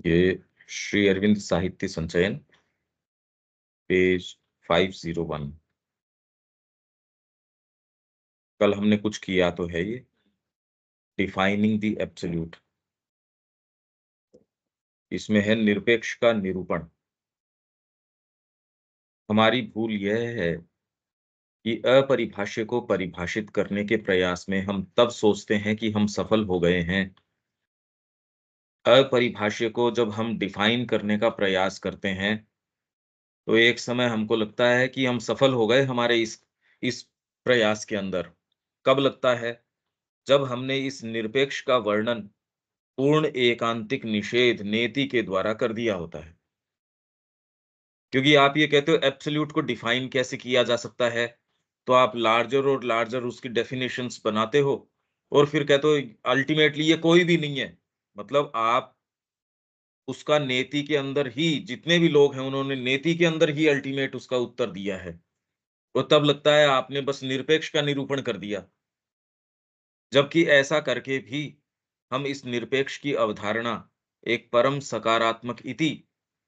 ये श्री अरविंद साहित्य संचयन, पेज 501। कल हमने कुछ किया तो है ये, डिफाइनिंग द एब्सोल्यूट। इसमें है निरपेक्ष का निरूपण। हमारी भूल यह है कि अपरिभाष्य को परिभाषित करने के प्रयास में हम तब सोचते हैं कि हम सफल हो गए हैं। अपरिभाष्य को जब हम डिफाइन करने का प्रयास करते हैं तो एक समय हमको लगता है कि हम सफल हो गए हमारे इस प्रयास के अंदर। कब लगता है? जब हमने इस निरपेक्ष का वर्णन पूर्ण एकांतिक निषेध नेति के द्वारा कर दिया होता है। क्योंकि आप ये कहते हो एब्सोल्यूट को डिफाइन कैसे किया जा सकता है, तो आप लार्जर और लार्जर उसकी डेफिनेशंस बनाते हो और फिर कहते हो अल्टीमेटली ये कोई भी नहीं है। मतलब आप उसका नेति के अंदर ही, जितने भी लोग हैं उन्होंने नेति के अंदर ही अल्टीमेट उसका उत्तर दिया है। तो तब लगता है आपने बस निरपेक्ष का निरूपण कर दिया। जबकि ऐसा करके भी हम इस निरपेक्ष की अवधारणा एक परम सकारात्मक इति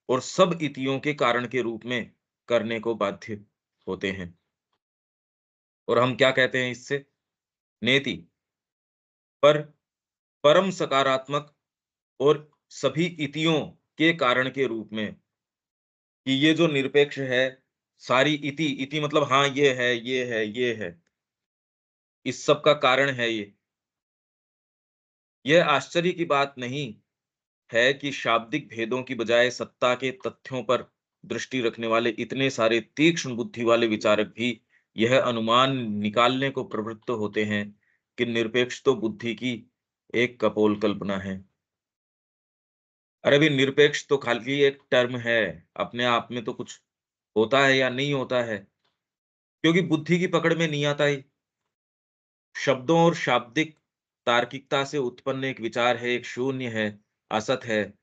और सब इतियों के कारण के रूप में करने को बाध्य होते हैं। और हम क्या कहते हैं इससे? नेति पर परम सकारात्मक और सभी इतियों के कारण के रूप में, कि ये जो निरपेक्ष है, सारी इति इति मतलब हाँ ये है, ये है, ये है, इस सब का कारण है ये। यह आश्चर्य की बात नहीं है कि शाब्दिक भेदों की बजाय सत्ता के तथ्यों पर दृष्टि रखने वाले इतने सारे तीक्ष्ण बुद्धि वाले विचारक भी यह अनुमान निकालने को प्रवृत्त होते हैं कि निरपेक्ष तो बुद्धि की एक कपोल कल्पना है। अरे भी निरपेक्ष तो खाली एक टर्म है, अपने आप में तो कुछ होता है या नहीं होता है, क्योंकि बुद्धि की पकड़ में नहीं आता ही। शब्दों और शाब्दिक तार्किकता से उत्पन्न एक विचार है, एक शून्य है, असत है,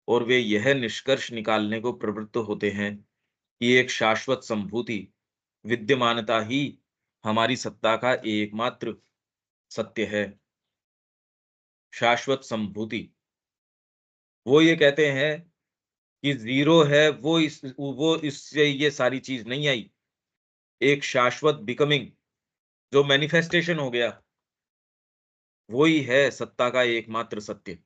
और वे यह निष्कर्ष निकालने को प्रवृत्त होते हैं कि एक शाश्वत संभूति विद्यमानता ही हमारी सत्ता का एकमात्र सत्य है। शाश्वत संभूति, वो ये कहते हैं कि जीरो है, वो इससे ये सारी चीज नहीं आई। एक शाश्वत बिकमिंग जो मैनिफेस्टेशन हो गया, वो ही है सत्ता का एकमात्र सत्य।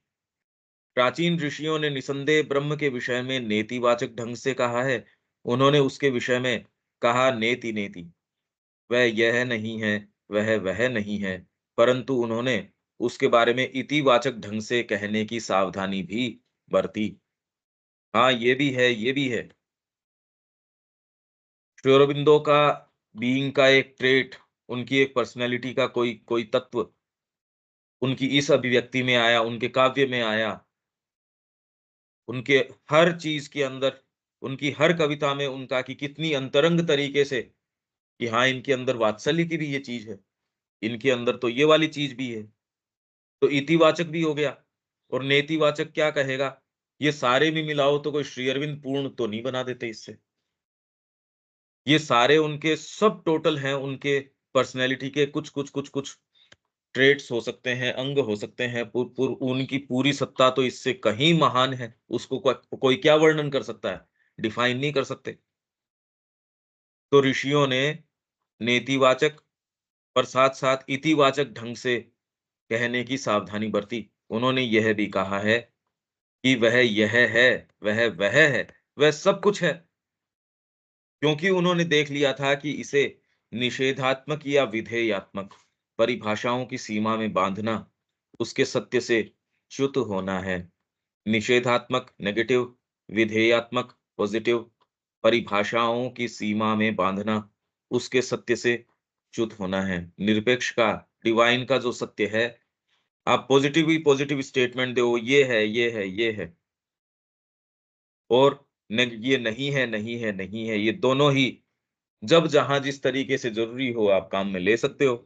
प्राचीन ऋषियों ने निसंदेह ब्रह्म के विषय में नेतिवाचक ढंग से कहा है। उन्होंने उसके विषय में कहा नेति नेति, वह यह नहीं है, वह नहीं है, परंतु उन्होंने उसके बारे में इतिवाचक ढंग से कहने की सावधानी भी बरती। हाँ ये भी है, ये भी है। श्री अरबिंदो का बीइंग का एक ट्रेट, उनकी एक पर्सनैलिटी का कोई कोई तत्व उनकी इस अभिव्यक्ति में आया, उनके काव्य में आया, उनके हर चीज के अंदर, उनकी हर कविता में उनका कि कितनी अंतरंग तरीके से कि हाँ इनके अंदर वात्सल्य की भी ये चीज है, इनके अंदर तो ये वाली चीज भी है। तो इतिवाचक भी हो गया। और नेतिवाचक क्या कहेगा? ये सारे भी मिलाओ तो कोई श्री अरविंद पूर्ण तो नहीं बना देते इससे। ये सारे उनके सब टोटल हैं, उनके पर्सनैलिटी के कुछ कुछ कुछ कुछ ट्रेट्स हो सकते हैं, अंग हो सकते हैं, उनकी पूरी सत्ता तो इससे कहीं महान है। उसको कोई क्या वर्णन कर सकता है? डिफाइन नहीं कर सकते। तो ऋषियों ने नेतिवाचक और साथ साथ इतिवाचक ढंग से कहने की सावधानी बरती। उन्होंने यह भी कहा है कि वह यह है, वह है, वह सब कुछ है, क्योंकि उन्होंने देख लिया था कि इसे निषेधात्मक या विधेयात्मक परिभाषाओं की सीमा में बांधना उसके सत्य से च्युत होना है। निषेधात्मक नेगेटिव, विधेयात्मक पॉजिटिव परिभाषाओं की सीमा में बांधना उसके सत्य से च्युत होना है। निरपेक्ष का, डिवाइन का जो सत्य है, आप पॉजिटिव ही पॉजिटिव स्टेटमेंट दो, ये है, ये है, ये है, और ये नहीं है, नहीं है, नहीं है, ये दोनों ही जब जहां जिस तरीके से जरूरी हो आप काम में ले सकते हो।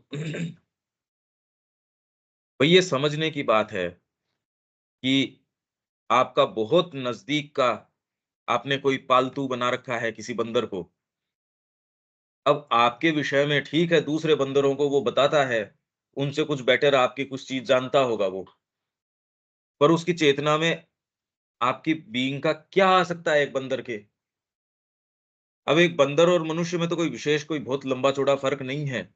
भाई ये समझने की बात है कि आपका बहुत नजदीक का, आपने कोई पालतू बना रखा है किसी बंदर को। अब आपके विषय में ठीक है, दूसरे बंदरों को वो बताता है, उनसे कुछ बेटर आपकी कुछ चीज जानता होगा वो, पर उसकी चेतना में आपकी बीइंग का क्या आ सकता है एक बंदर के? अब एक बंदर और मनुष्य में तो कोई विशेष, कोई बहुत लंबा-चौड़ा फ़र्क नहीं है।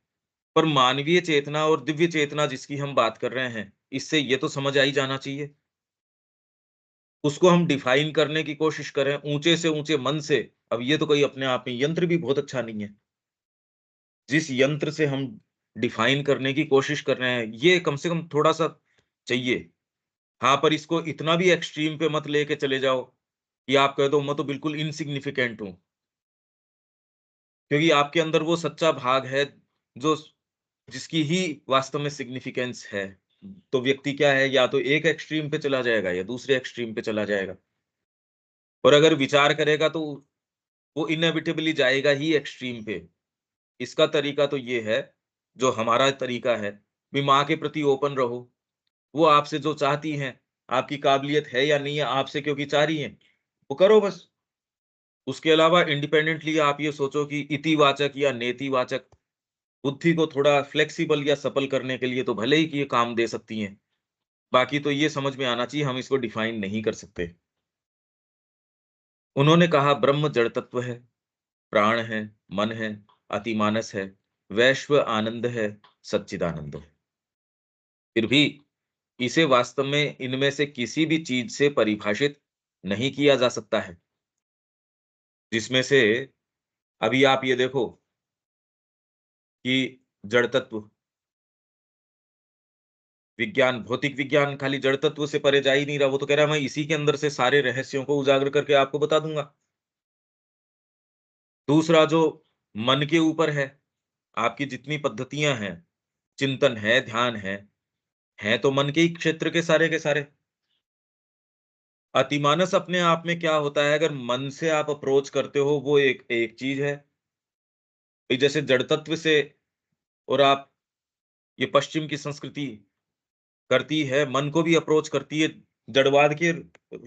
पर मानवीय चेतना और दिव्य चेतना जिसकी हम बात कर रहे हैं, इससे ये तो समझ आ ही जाना चाहिए। उसको हम डिफ़ाइन करने की कोशिश करें ऊँचे से ऊँचे मन से, अब ये तो कोई अपने आप में यंत्र भी बहुत अच्छा नहीं है। जिस यंत्र से हम डिफ़ाइन करने की कोशिश कर रहे हैं, ये कम से कम थोड़ा-सा चाहिए। हाँ, पर इसको इतना भी एक्सट्रीम पे मत लेके चले जाओ, कि आप कह दो मैं तो बिल्कुल इनसिग्निफिकेंट हूँ। क्योंकि आपके अंदर वो सच्चा भाग है, जो जिसकी ही वास्तव में सिग्निफिकेंस है। तो व्यक्ति क्या है, या तो एक एक्सट्रीम पे चला जाएगा या दूसरे एक्सट्रीम पे चला जाएगा। और अगर विचार करेगा तो वो इनेविटेबली जाएगा ही एक्सट्रीम पे। इसका तरीका तो ये है, जो हमारा तरीका है, भी माँ के प्रति ओपन रहो। वो आपसे जो चाहती हैं, आपकी काबिलियत है या नहीं है, आपसे क्योंकि चाह रही हैं, वो करो बस। उसके अलावा इंडिपेंडेंटली आप ये सोचो कि इतिवाचक या नेतिवाचक बुद्धि को थोड़ा फ्लेक्सिबल या सफल करने के लिए तो भले ही कि ये काम दे सकती हैं। बाकी तो ये समझ में आना चाहिए हम इसको डिफाइन नहीं कर सकते। उन्होंने कहा ब्रह्म जड़ तत्व है, प्राण है, मन है, अतिमानस है, वैश्व आनंद है, सच्चिदानंद है। फिर भी इसे वास्तव में इनमें से किसी भी चीज से परिभाषित नहीं किया जा सकता है। जिसमें से अभी आप ये देखो कि जड़ तत्व, विज्ञान, भौतिक विज्ञान खाली जड़ तत्व से परे जा ही नहीं रहा। वो तो कह रहा है मैं इसी के अंदर से सारे रहस्यों को उजागर करके आपको बता दूंगा। दूसरा जो मन के ऊपर है, आपकी जितनी पद्धतियां हैं, चिंतन है, ध्यान है तो मन के ही क्षेत्र के सारे। अतिमानस अपने आप में क्या होता है, अगर मन से आप अप्रोच करते हो वो एक एक चीज है। ये जैसे जड़ तत्व से, और आप ये पश्चिम की संस्कृति करती है, मन को भी अप्रोच करती है, जड़वाद के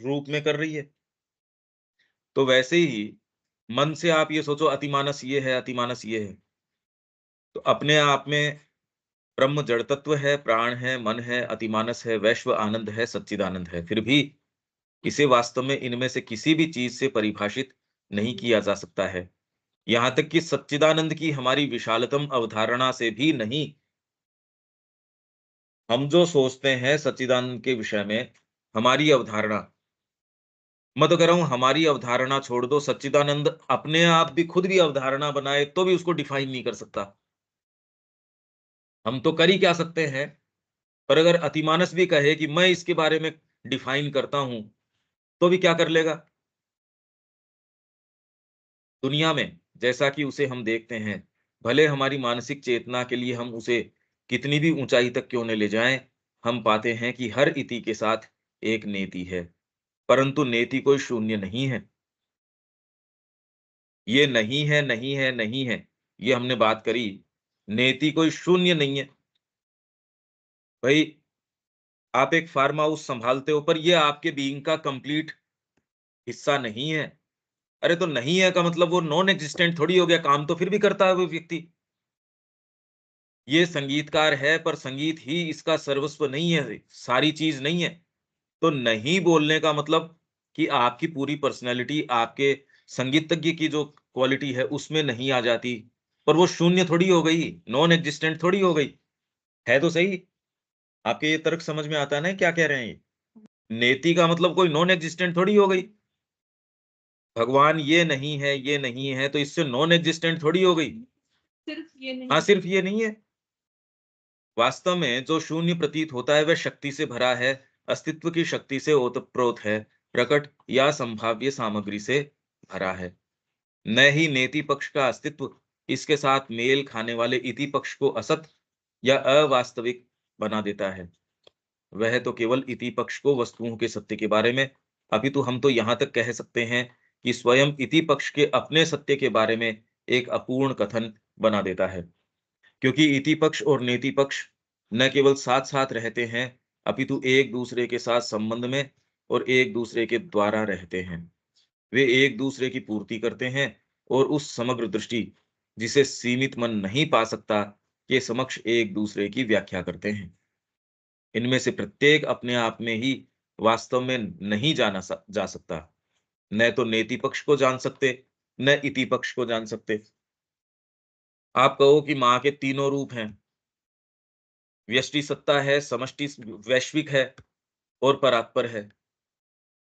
रूप में कर रही है। तो वैसे ही मन से आप ये सोचो अतिमानस ये है, अतिमानस ये है। तो अपने आप में ब्रह्म जड़ तत्व है, प्राण है, मन है, अतिमानस है, वैश्व आनंद है, सच्चिदानंद है। फिर भी इसे वास्तव में इनमें से किसी भी चीज से परिभाषित नहीं किया जा सकता है। यहाँ तक कि सच्चिदानंद की हमारी विशालतम अवधारणा से भी नहीं। हम जो सोचते हैं सच्चिदानंद के विषय में, हमारी अवधारणा, मैं तो कह रहा हूँ हमारी अवधारणा छोड़ दो, सच्चिदानंद अपने आप भी खुद भी अवधारणा बनाए तो भी उसको डिफाइन नहीं कर सकता। हम तो कर ही क्या सकते हैं? पर अगर अतिमानस भी कहे कि मैं इसके बारे में डिफाइन करता हूं, तो भी क्या कर लेगा? दुनिया में जैसा कि उसे हम देखते हैं, भले हमारी मानसिक चेतना के लिए हम उसे कितनी भी ऊंचाई तक क्यों न ले जाएं, हम पाते हैं कि हर इति के साथ एक नेति है। परंतु नेति कोई शून्य नहीं है। ये नहीं है, नहीं है, नहीं है, ये हमने बात करी। नेति कोई शून्य नहीं है। भाई, आप एक फार्म हाउस संभालते हो, पर ये आपके बीइंग का कंप्लीट हिस्सा नहीं है। अरे तो नहीं है का मतलब वो नॉन एग्जिस्टेंट थोड़ी हो गया, काम तो फिर भी करता है वो व्यक्ति। ये संगीतकार है, पर संगीत ही इसका सर्वस्व नहीं है, सारी चीज नहीं है। तो नहीं बोलने का मतलब कि आपकी पूरी पर्सनैलिटी आपके संगीतज्ञ की जो क्वालिटी है उसमें नहीं आ जाती। पर वो शून्य थोड़ी हो गई, नॉन एग्जिस्टेंट थोड़ी हो गई। है तो सही। आपके ये तर्क समझ में आता है ना क्या कह रहे हैं ये? नेति का मतलब कोई नॉन एग्जिस्टेंट थोड़ी हो गई। भगवान ये नहीं है तो इससे नॉन एग्जिस्टेंट थोड़ी हो गई। सिर्फ ये नहीं हाँ, है। सिर्फ ये नहीं है। वास्तव में जो शून्य प्रतीत होता है वह शक्ति से भरा है, अस्तित्व की शक्ति से ओतप्रोत है, प्रकट या संभाव्य सामग्री से भरा है। न ही नेति पक्ष का अस्तित्व इसके साथ मेल खाने वाले इति पक्ष को असत या अवास्तविक बना देता है। वह तो केवल इति पक्ष को वस्तुओं के सत्य के बारे में, अपितु हम तो यहाँ तक कह सकते हैं कि स्वयं इति पक्ष के अपने सत्य के बारे में एक अपूर्ण कथन बना देता है। क्योंकि इति पक्ष और नेति पक्ष न केवल साथ साथ रहते हैं, अपितु एक दूसरे के साथ संबंध में और एक दूसरे के द्वारा रहते हैं। वे एक दूसरे की पूर्ति करते हैं और उस समग्र दृष्टि जिसे सीमित मन नहीं पा सकता, के समक्ष एक दूसरे की व्याख्या करते हैं। इनमें से प्रत्येक अपने आप में ही वास्तव में नहीं जा सकता। न तो नेति पक्ष को जान सकते, न इति पक्ष को जान सकते। आप कहो कि माँ के तीनों रूप हैं, व्यष्टि सत्ता है, समष्टि वैश्विक है और परात्पर है।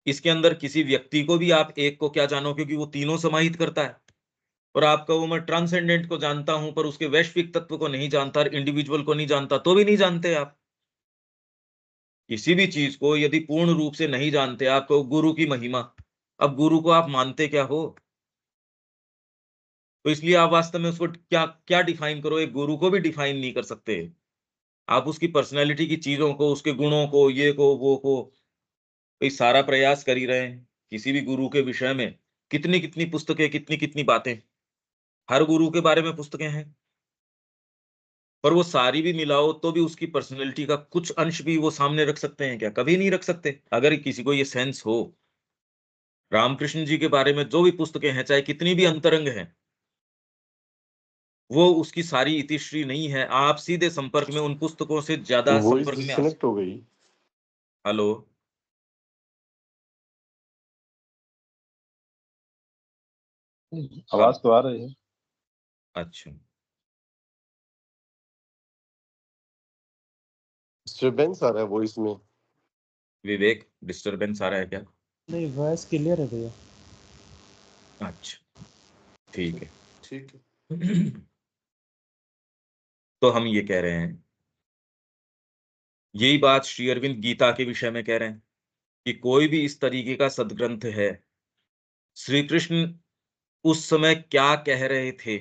इसके अंदर किसी व्यक्ति को भी आप एक को क्या जानो, क्योंकि वो तीनों समाहित करता है। और आप कहो मैं ट्रांसेंडेंट को जानता हूं पर उसके वैश्विक तत्व को नहीं जानता, इंडिविजुअल को नहीं जानता, तो भी नहीं जानते आप। किसी भी चीज को यदि पूर्ण रूप से नहीं जानते, आप कहो गुरु की महिमा, अब गुरु को आप मानते क्या हो? तो इसलिए आप वास्तव में उसको क्या क्या डिफाइन करो, एक गुरु को भी डिफाइन नहीं कर सकते। आप उसकी पर्सनैलिटी की चीजों को, उसके गुणों को, ये को, वो को, कोई सारा प्रयास कर ही रहे हैं। किसी भी गुरु के विषय में कितनी कितनी पुस्तकें, कितनी कितनी बातें, हर गुरु के बारे में पुस्तकें हैं, पर वो सारी भी मिलाओ तो भी उसकी पर्सनैलिटी का कुछ अंश भी वो सामने रख सकते हैं क्या? कभी नहीं रख सकते। अगर किसी को ये सेंस हो, रामकृष्ण जी के बारे में जो भी पुस्तकें हैं, चाहे कितनी भी अंतरंग हैं, वो उसकी सारी इतिश्री नहीं है। आप सीधे संपर्क में उन पुस्तकों से ज्यादा वॉइस संपर्क में डिस्कनेक्ट हो गई। हेलो, आवाज तो आ रही है। अच्छा, डिस्टर्बेंस आ रहा है वॉइस में। विवेक डिस्टरबेंस आ रहा है क्या? नहीं, वॉइस क्लियर है भैया। अच्छा, ठीक है। ठीक है। तो हम ये कह रहे हैं, यही बात श्री अरविंद गीता के विषय में कह रहे हैं कि कोई भी इस तरीके का सदग्रंथ है, श्री कृष्ण उस समय क्या कह रहे थे।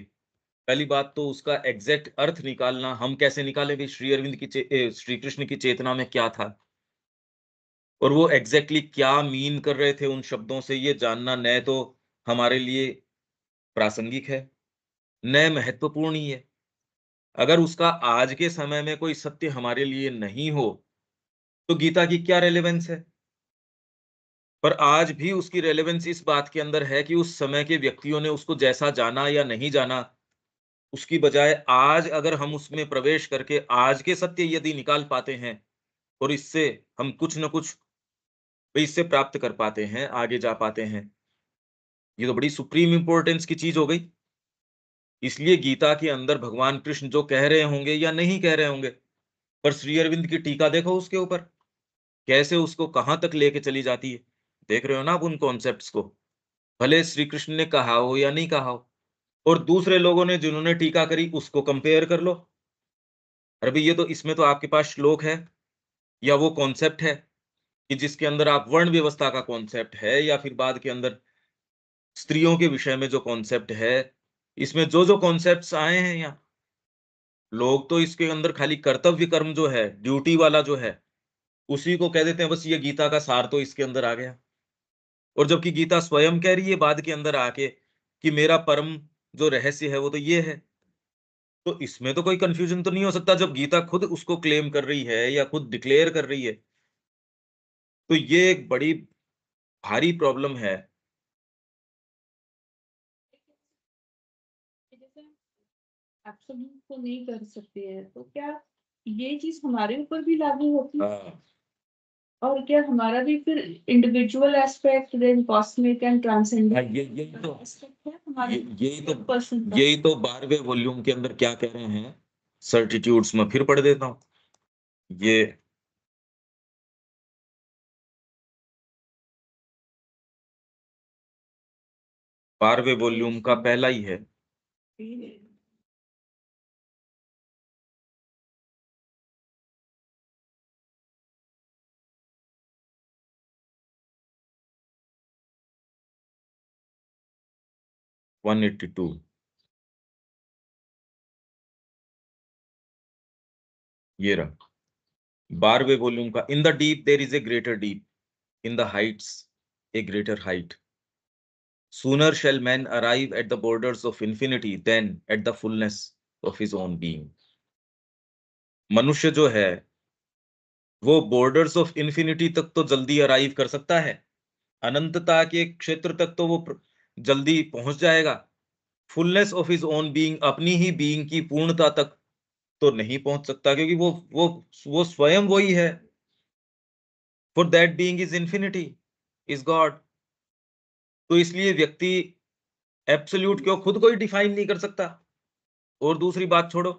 पहली बात तो उसका एग्जैक्ट अर्थ निकालना, हम कैसे निकालें भी श्री अरविंद की श्री कृष्ण की चेतना में क्या था, और वो एग्जैक्टली क्या मीन कर रहे थे उन शब्दों से, ये जानना न तो हमारे लिए प्रासंगिक है, न महत्वपूर्ण ही है। अगर उसका आज के समय में कोई सत्य हमारे लिए नहीं हो, तो गीता की क्या रेलेवेंस है? पर आज भी उसकी रेलेवेंस इस बात के अंदर है कि उस समय के व्यक्तियों ने उसको जैसा जाना या नहीं जाना, उसकी बजाय आज अगर हम उसमें प्रवेश करके आज के सत्य यदि निकाल पाते हैं, और इससे हम कुछ न कुछ इससे प्राप्त कर पाते हैं, आगे जा पाते हैं, ये तो बड़ी सुप्रीम इंपॉर्टेंस की चीज हो गई। इसलिए गीता के अंदर भगवान कृष्ण जो कह रहे होंगे या नहीं कह रहे होंगे, पर श्री अरविंद की टीका देखो उसके ऊपर, कैसे उसको कहां तक लेके चली जाती है। देख रहे हो ना आप उन कॉन्सेप्ट्स को, भले श्री कृष्ण ने कहा हो या नहीं कहा हो, और दूसरे लोगों ने जिन्होंने टीका करी उसको कंपेयर कर लो। अरे भाई, ये तो इसमें तो आपके पास श्लोक है या वो कॉन्सेप्ट है कि जिसके अंदर आप वर्ण व्यवस्था का कॉन्सेप्ट है, या फिर बाद के अंदर स्त्रियों के विषय में जो कॉन्सेप्ट है, इसमें जो जो कॉन्सेप्ट्स आए हैं यहाँ, लोग तो इसके अंदर खाली कर्तव्य कर्म जो है, ड्यूटी वाला जो है, उसी को कह देते हैं बस ये गीता का सार तो इसके अंदर आ गया। और जबकि गीता स्वयं कह रही है बाद के अंदर आके कि मेरा परम जो रहस्य है वो तो ये है। तो इसमें तो कोई कंफ्यूजन तो नहीं हो सकता, जब गीता खुद उसको क्लेम कर रही है या खुद डिक्लेयर कर रही है। तो ये एक बड़ी भारी प्रॉब्लम है। एब्सोल्यूट तो नहीं कर सकते हैं, तो क्या ये चीज हमारे ऊपर भी लागू होती है? हाँ, और क्या हमारा भी फिर individual aspect, then cosmic and transcendent यही तो एस्पेक्ट है हमारे यही तो पर्सन का? यही तो 12वें वॉल्यूम के अंदर क्या कह रहे हैं, सर्टिट्यूड्स में फिर पढ़ देता हूँ। ये 12वें वॉल्यूम का पहला ही है। वन 182 ये रहा 12वें वॉल्यूम का। In the deep there is a greater deep, in the Heights A greater height, sooner shall man arrive at the borders of infinity than at the fullness of his own being। मनुष्य जो है वो borders of infinity तक तो जल्दी arrive कर सकता है, अनंतता के क्षेत्र तक तो वो जल्दी पहुंच जाएगा। Fullness of his own being, अपनी ही बीइंग की पूर्णता तक तो नहीं पहुंच सकता, क्योंकि वो स्वयं वही है। for that being is infinity, is God. तो इसलिए व्यक्ति एब्सोल्यूट को खुद को ही डिफाइन नहीं कर सकता। और दूसरी बात छोड़ो,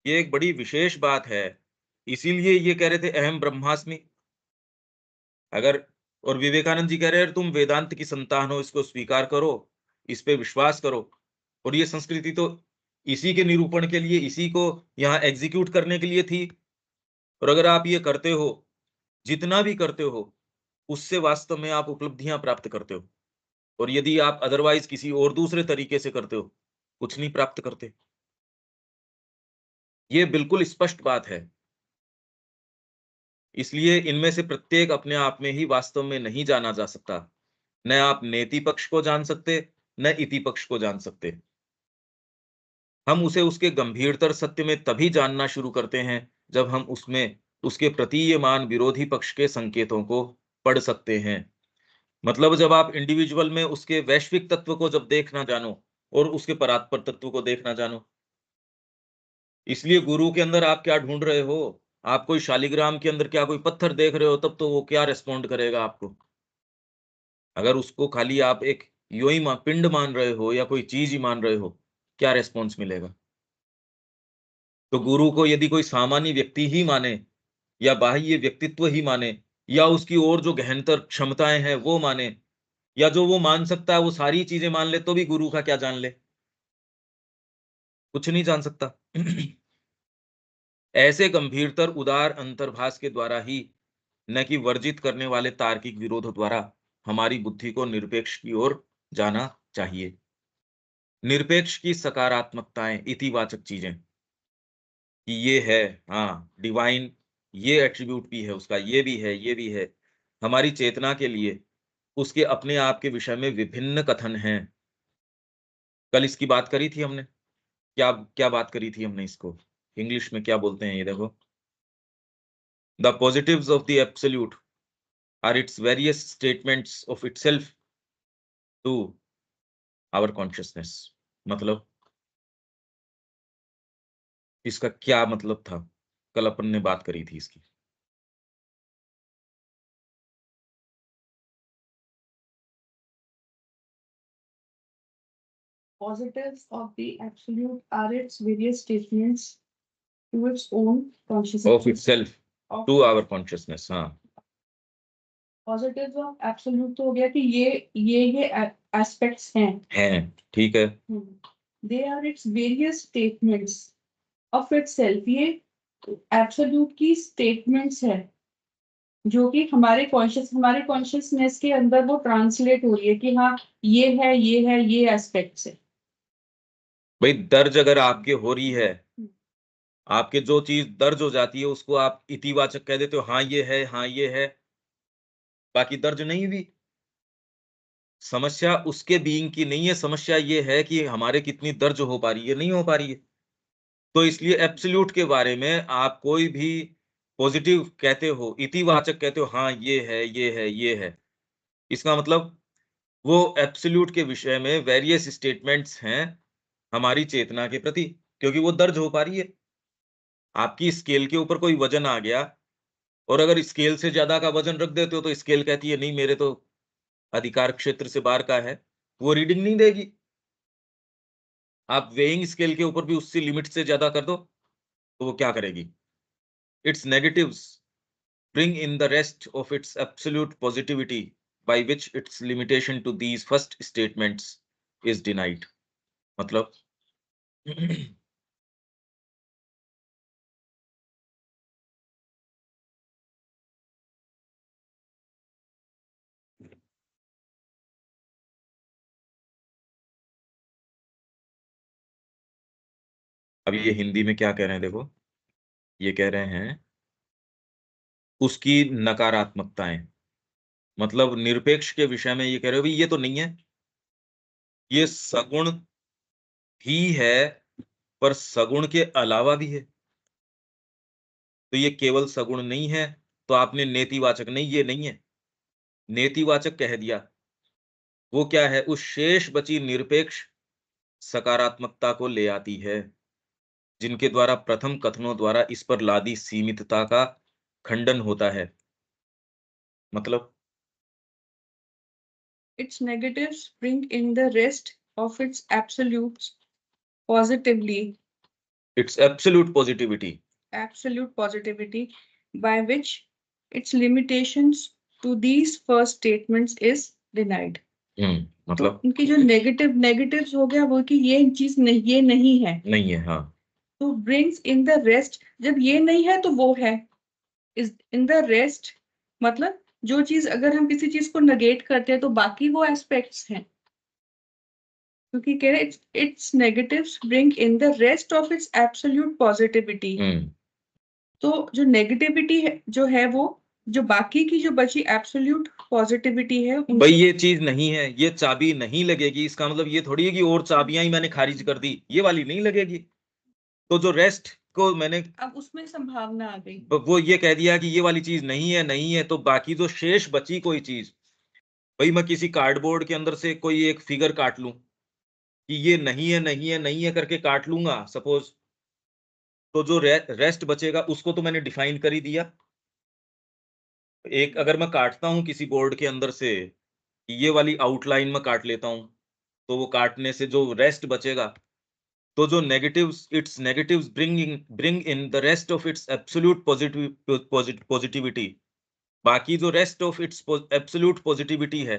ये एक बड़ी विशेष बात है, इसीलिए ये कह रहे थे अहम ब्रह्मास्मि। अगर और विवेकानंद जी कह रहे हैं तुम वेदांत की संतान हो, इसको स्वीकार करो, इस पे विश्वास करो। और ये संस्कृति तो इसी के निरूपण के लिए, इसी को यहाँ एग्जीक्यूट करने के लिए थी। और अगर आप ये करते हो, जितना भी करते हो, उससे वास्तव में आप उपलब्धियां प्राप्त करते हो। और यदि आप अदरवाइज किसी और दूसरे तरीके से करते हो, कुछ नहीं प्राप्त करते। ये बिल्कुल स्पष्ट बात है। इसलिए इनमें से प्रत्येक अपने आप में ही वास्तव में नहीं जाना जा सकता। न आप नेति पक्ष को जान सकते, न इति पक्ष को जान सकते। हम उसे उसके गंभीरतर सत्य में तभी जानना शुरू करते हैं जब हम उसमें उसके प्रतीयमान विरोधी पक्ष के संकेतों को पढ़ सकते हैं। मतलब जब आप इंडिविजुअल में उसके वैश्विक तत्व को जब देखना जानो और उसके परात्पर तत्व को देखना जानो। इसलिए गुरु के अंदर आप क्या ढूंढ रहे हो, आप कोई शालिग्राम के अंदर क्या कोई पत्थर देख रहे हो, तब तो वो क्या रेस्पॉन्ड करेगा आपको। अगर उसको खाली आप एक यो ही पिंड मान रहे हो या कोई चीज ही मान रहे हो, क्या रेस्पॉन्स मिलेगा। तो गुरु को यदि कोई सामान्य व्यक्ति ही माने या बाह्य व्यक्तित्व ही माने या उसकी और जो गहनतर क्षमताएं हैं वो माने, या जो वो मान सकता है वो सारी चीजें मान ले, तो भी गुरु का क्या जान ले, कुछ नहीं जान सकता। ऐसे गंभीरतर उदार अंतर्भास के द्वारा ही, न कि वर्जित करने वाले तार्किक विरोध द्वारा, हमारी बुद्धि को निरपेक्ष की ओर जाना चाहिए। निरपेक्ष की सकारात्मकताएं, इतिवाचक चीजें कि ये है, हाँ डिवाइन, ये एट्रीब्यूट भी है उसका, ये भी है, ये भी है। हमारी चेतना के लिए उसके अपने आप के विषय में विभिन्न कथन हैं। कल इसकी बात करी थी हमने, क्या क्या बात करी थी हमने, इसको इंग्लिश में क्या बोलते हैं, ये देखो। The positives of the absolute are its various statements of itself to our consciousness. मतलब इसका क्या मतलब था, कल अपन ने बात करी थी इसकी। Positives of the absolute are its various statements to its own of consciousness. Itself Of to our consciousness. हाँ, positives of absolute तो हो गया कि ये aspects हैं. ठीक है। They are its various statements of itself. ये absolute की statements है जो कि हमारे कॉन्शियसनेस के अंदर वो ट्रांसलेट हो रही है कि हाँ ये है, ये है, ये एस्पेक्ट्स है। भाई दर्ज अगर आपके हो रही है, आपके जो चीज दर्ज हो जाती है उसको आप इतिवाचक कह देते हो, हाँ ये है, हाँ ये है, बाकी दर्ज नहीं भी। समस्या उसके बीइंग की नहीं है, समस्या ये है कि हमारे कितनी दर्ज हो पा रही है, नहीं हो पा रही है। तो इसलिए एब्सोल्यूट के बारे में आप कोई भी पॉजिटिव कहते हो, इतिवाचक कहते हो, हाँ ये है, ये है, ये है, इसका मतलब वो एब्सोल्यूट के विषय में वेरियस स्टेटमेंट्स हैं हमारी चेतना के प्रति, क्योंकि वो दर्ज हो पा रही है। आपकी स्केल के ऊपर कोई वजन आ गया और अगर स्केल से ज्यादा का वजन रख देते हो तो स्केल कहती है नहीं मेरे तो अधिकार क्षेत्र से बाहर का है, वो रीडिंग नहीं देगी। आप वेइंग स्केल के ऊपर भी उससे लिमिट से ज्यादा कर दो तो वो क्या करेगी। It's negatives bring in the rest of its absolute positivity by which its limitation to these first statements is denied. मतलब अब ये हिंदी में क्या कह रहे हैं देखो, ये कह रहे हैं उसकी नकारात्मकताएं, मतलब निरपेक्ष के विषय में ये कह रहे हो भाई ये तो नहीं है, ये सगुण ही है, पर सगुण के अलावा भी है। तो ये केवल सगुण नहीं है, तो आपने नेतिवाचक नहीं, ये नहीं है, नेतिवाचक कह दिया। वो क्या है, उस शेष बची निरपेक्ष सकारात्मकता को ले आती है जिनके द्वारा प्रथम कथनों द्वारा इस पर लादी सीमितता का खंडन होता है। मतलब Its negatives bring in the rest of its absolutes positively, it's absolute positivity. absolute positivity, by which its limitations to these first statements is denied. तो मतलब इनकी जो नेगेटिव्स हो गया वो कि ये चीज नहीं, ये नहीं है, नहीं है। हाँ, तो ब्रिंग्स इन द रेस्ट, जब ये नहीं है तो वो है, इज इन द रेस्ट, मतलब जो चीज अगर हम किसी चीज को नेगेट करते हैं तो बाकी वो एस्पेक्ट्स हैं, क्योंकि कह रहे it's negatives bring in the rest of its absolute positivity. तो जो नेगेटिविटी है जो है वो, जो बाकी की जो बची एब्सोल्यूट पॉजिटिविटी है भाई ये चीज नहीं है, ये चाबी नहीं लगेगी, इसका मतलब ये थोड़ी है कि और चाबियां ही मैंने खारिज कर दी, ये वाली नहीं लगेगी। तो जो रेस्ट को मैंने अब उसमें संभावना आ गई, वो ये कह दिया कि ये वाली चीज नहीं है, नहीं है, तो बाकी जो शेष बची कोई चीज, भाई मैं किसी कार्डबोर्ड के अंदर से कोई एक फिगर काट लूं कि ये नहीं है, नहीं है, नहीं है करके काट लूंगा सपोज, तो जो रेस्ट बचेगा उसको तो मैंने डिफाइन कर ही दिया। एक अगर मैं काटता हूं किसी बोर्ड के अंदर से, ये वाली आउटलाइन में काट लेता हूं, तो वो काटने से जो रेस्ट बचेगा, तो जो negatives bring in the rest of its absolute positivity, बाकी जो rest of its absolute positivity है,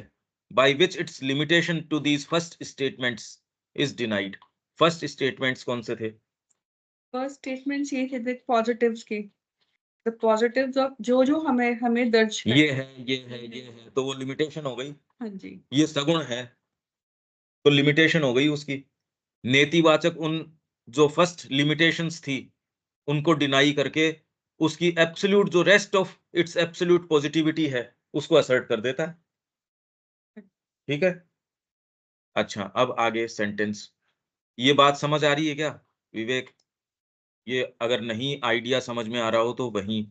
by which its limitation to these first statements is denied. First statements कौन से थे? फर्स्ट स्टेटमेंट्स ये थे पॉजिटिव्स के, द पॉजिटिव्स ऑफ जो हमें हमें दर्ज करना ये है, ये है, ये है, तो वो लिमिटेशन हो गई। हाँ जी, ये सगुण है, तो लिमिटेशन हो गई उसकी। नेतिवाचक उन जो फर्स्ट लिमिटेशंस थी उनको डिनाई करके उसकी एब्सोल्यूट जो rest of its absolute positivity है उसको असर्ट कर देता है। ठीक है, अच्छा अब आगे सेंटेंस। ये बात समझ आ रही है क्या विवेक? ये अगर नहीं आइडिया समझ में आ रहा हो तो वहीं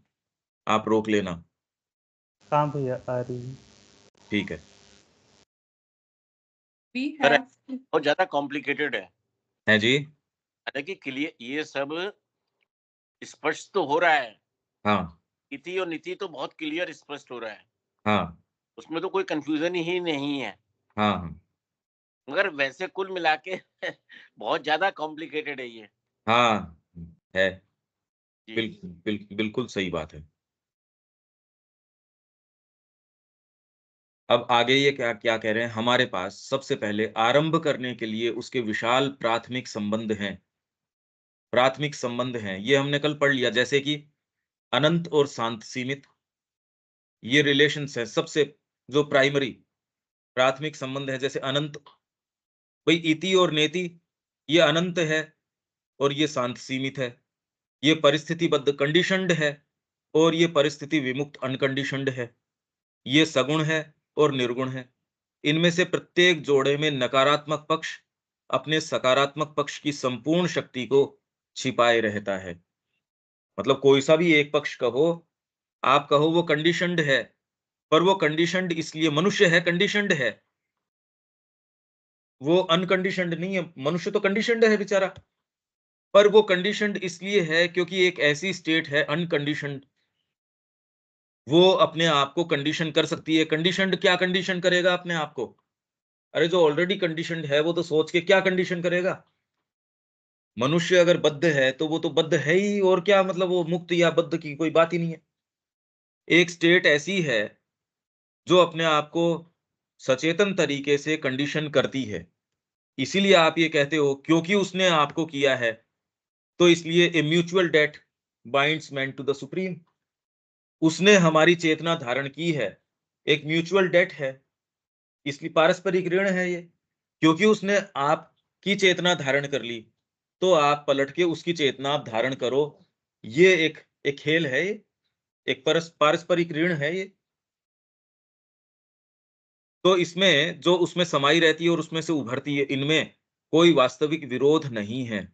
आप रोक लेना। कहाँ भैया आ रही है? ठीक है, वी सर हैव बहुत ज्यादा कॉम्प्लिकेटेड है जी। हालांकि क्लियर ये सब स्पष्ट तो हो रहा है, हाँ इति और नीति तो बहुत क्लियर स्पष्ट हो रहा है, हाँ उसमें तो कोई कंफ्यूजन ही नहीं है, हाँ हाँ मगर वैसे कुल मिला के बहुत ज्यादा कॉम्प्लिकेटेड है ये हाँ है, जी। बिल्कुल सही बात है। अब आगे ये क्या क्या कह रहे हैं, हमारे पास सबसे पहले आरंभ करने के लिए उसके विशाल प्राथमिक संबंध हैं। प्राथमिक संबंध हैं, ये हमने कल पढ़ लिया, जैसे कि अनंत और शांत सीमित, ये रिलेशंस है सबसे जो प्राइमरी प्राथमिक संबंध है। जैसे अनंत, भाई इति और नेति, ये अनंत है और ये शांत सीमित है। ये परिस्थितिबद्ध कंडीशनड है और ये परिस्थिति विमुक्त अनकंडीशनड है। ये सगुण है और निर्गुण है। इनमें से प्रत्येक जोड़े में नकारात्मक पक्ष अपने सकारात्मक पक्ष की संपूर्ण शक्ति को छिपाए रहता है। मतलब कोई सा भी एक पक्ष कहो, आप कहो वो कंडीशनड है, पर वो कंडीशनड इसलिए मनुष्य है, कंडीशनड है, वो अनकंडीशनड नहीं है। मनुष्य तो कंडीशनड है बेचारा, पर वो कंडीशनड इसलिए है क्योंकि एक ऐसी स्टेट है अनकंडीशनड, वो अपने आप को कंडीशन कर सकती है। कंडीशनड क्या कंडीशन करेगा अपने आप को? अरे जो ऑलरेडी कंडीशनड है वो तो सोच के क्या कंडीशन करेगा? मनुष्य अगर बद्ध है तो वो तो बद्ध है ही, और क्या मतलब वो मुक्त या बद्ध की कोई बात ही नहीं है। एक स्टेट ऐसी है जो अपने आप को सचेतन तरीके से कंडीशन करती है। इसीलिए आप ये कहते हो क्योंकि उसने आपको किया है, तो इसलिए a mutual debt binds man to the supreme. उसने हमारी चेतना धारण की है, एक म्यूचुअल डेट है, इसलिए पारस्परिक ऋण है ये। क्योंकि उसने आपकी चेतना धारण कर ली, तो आप पलट के उसकी चेतना आप धारण करो। ये एक एक खेल है, ये एक पारस्परिक ऋण है ये। तो इसमें जो उसमें समाई रहती है और उसमें से उभरती है, इनमें कोई वास्तविक विरोध नहीं है।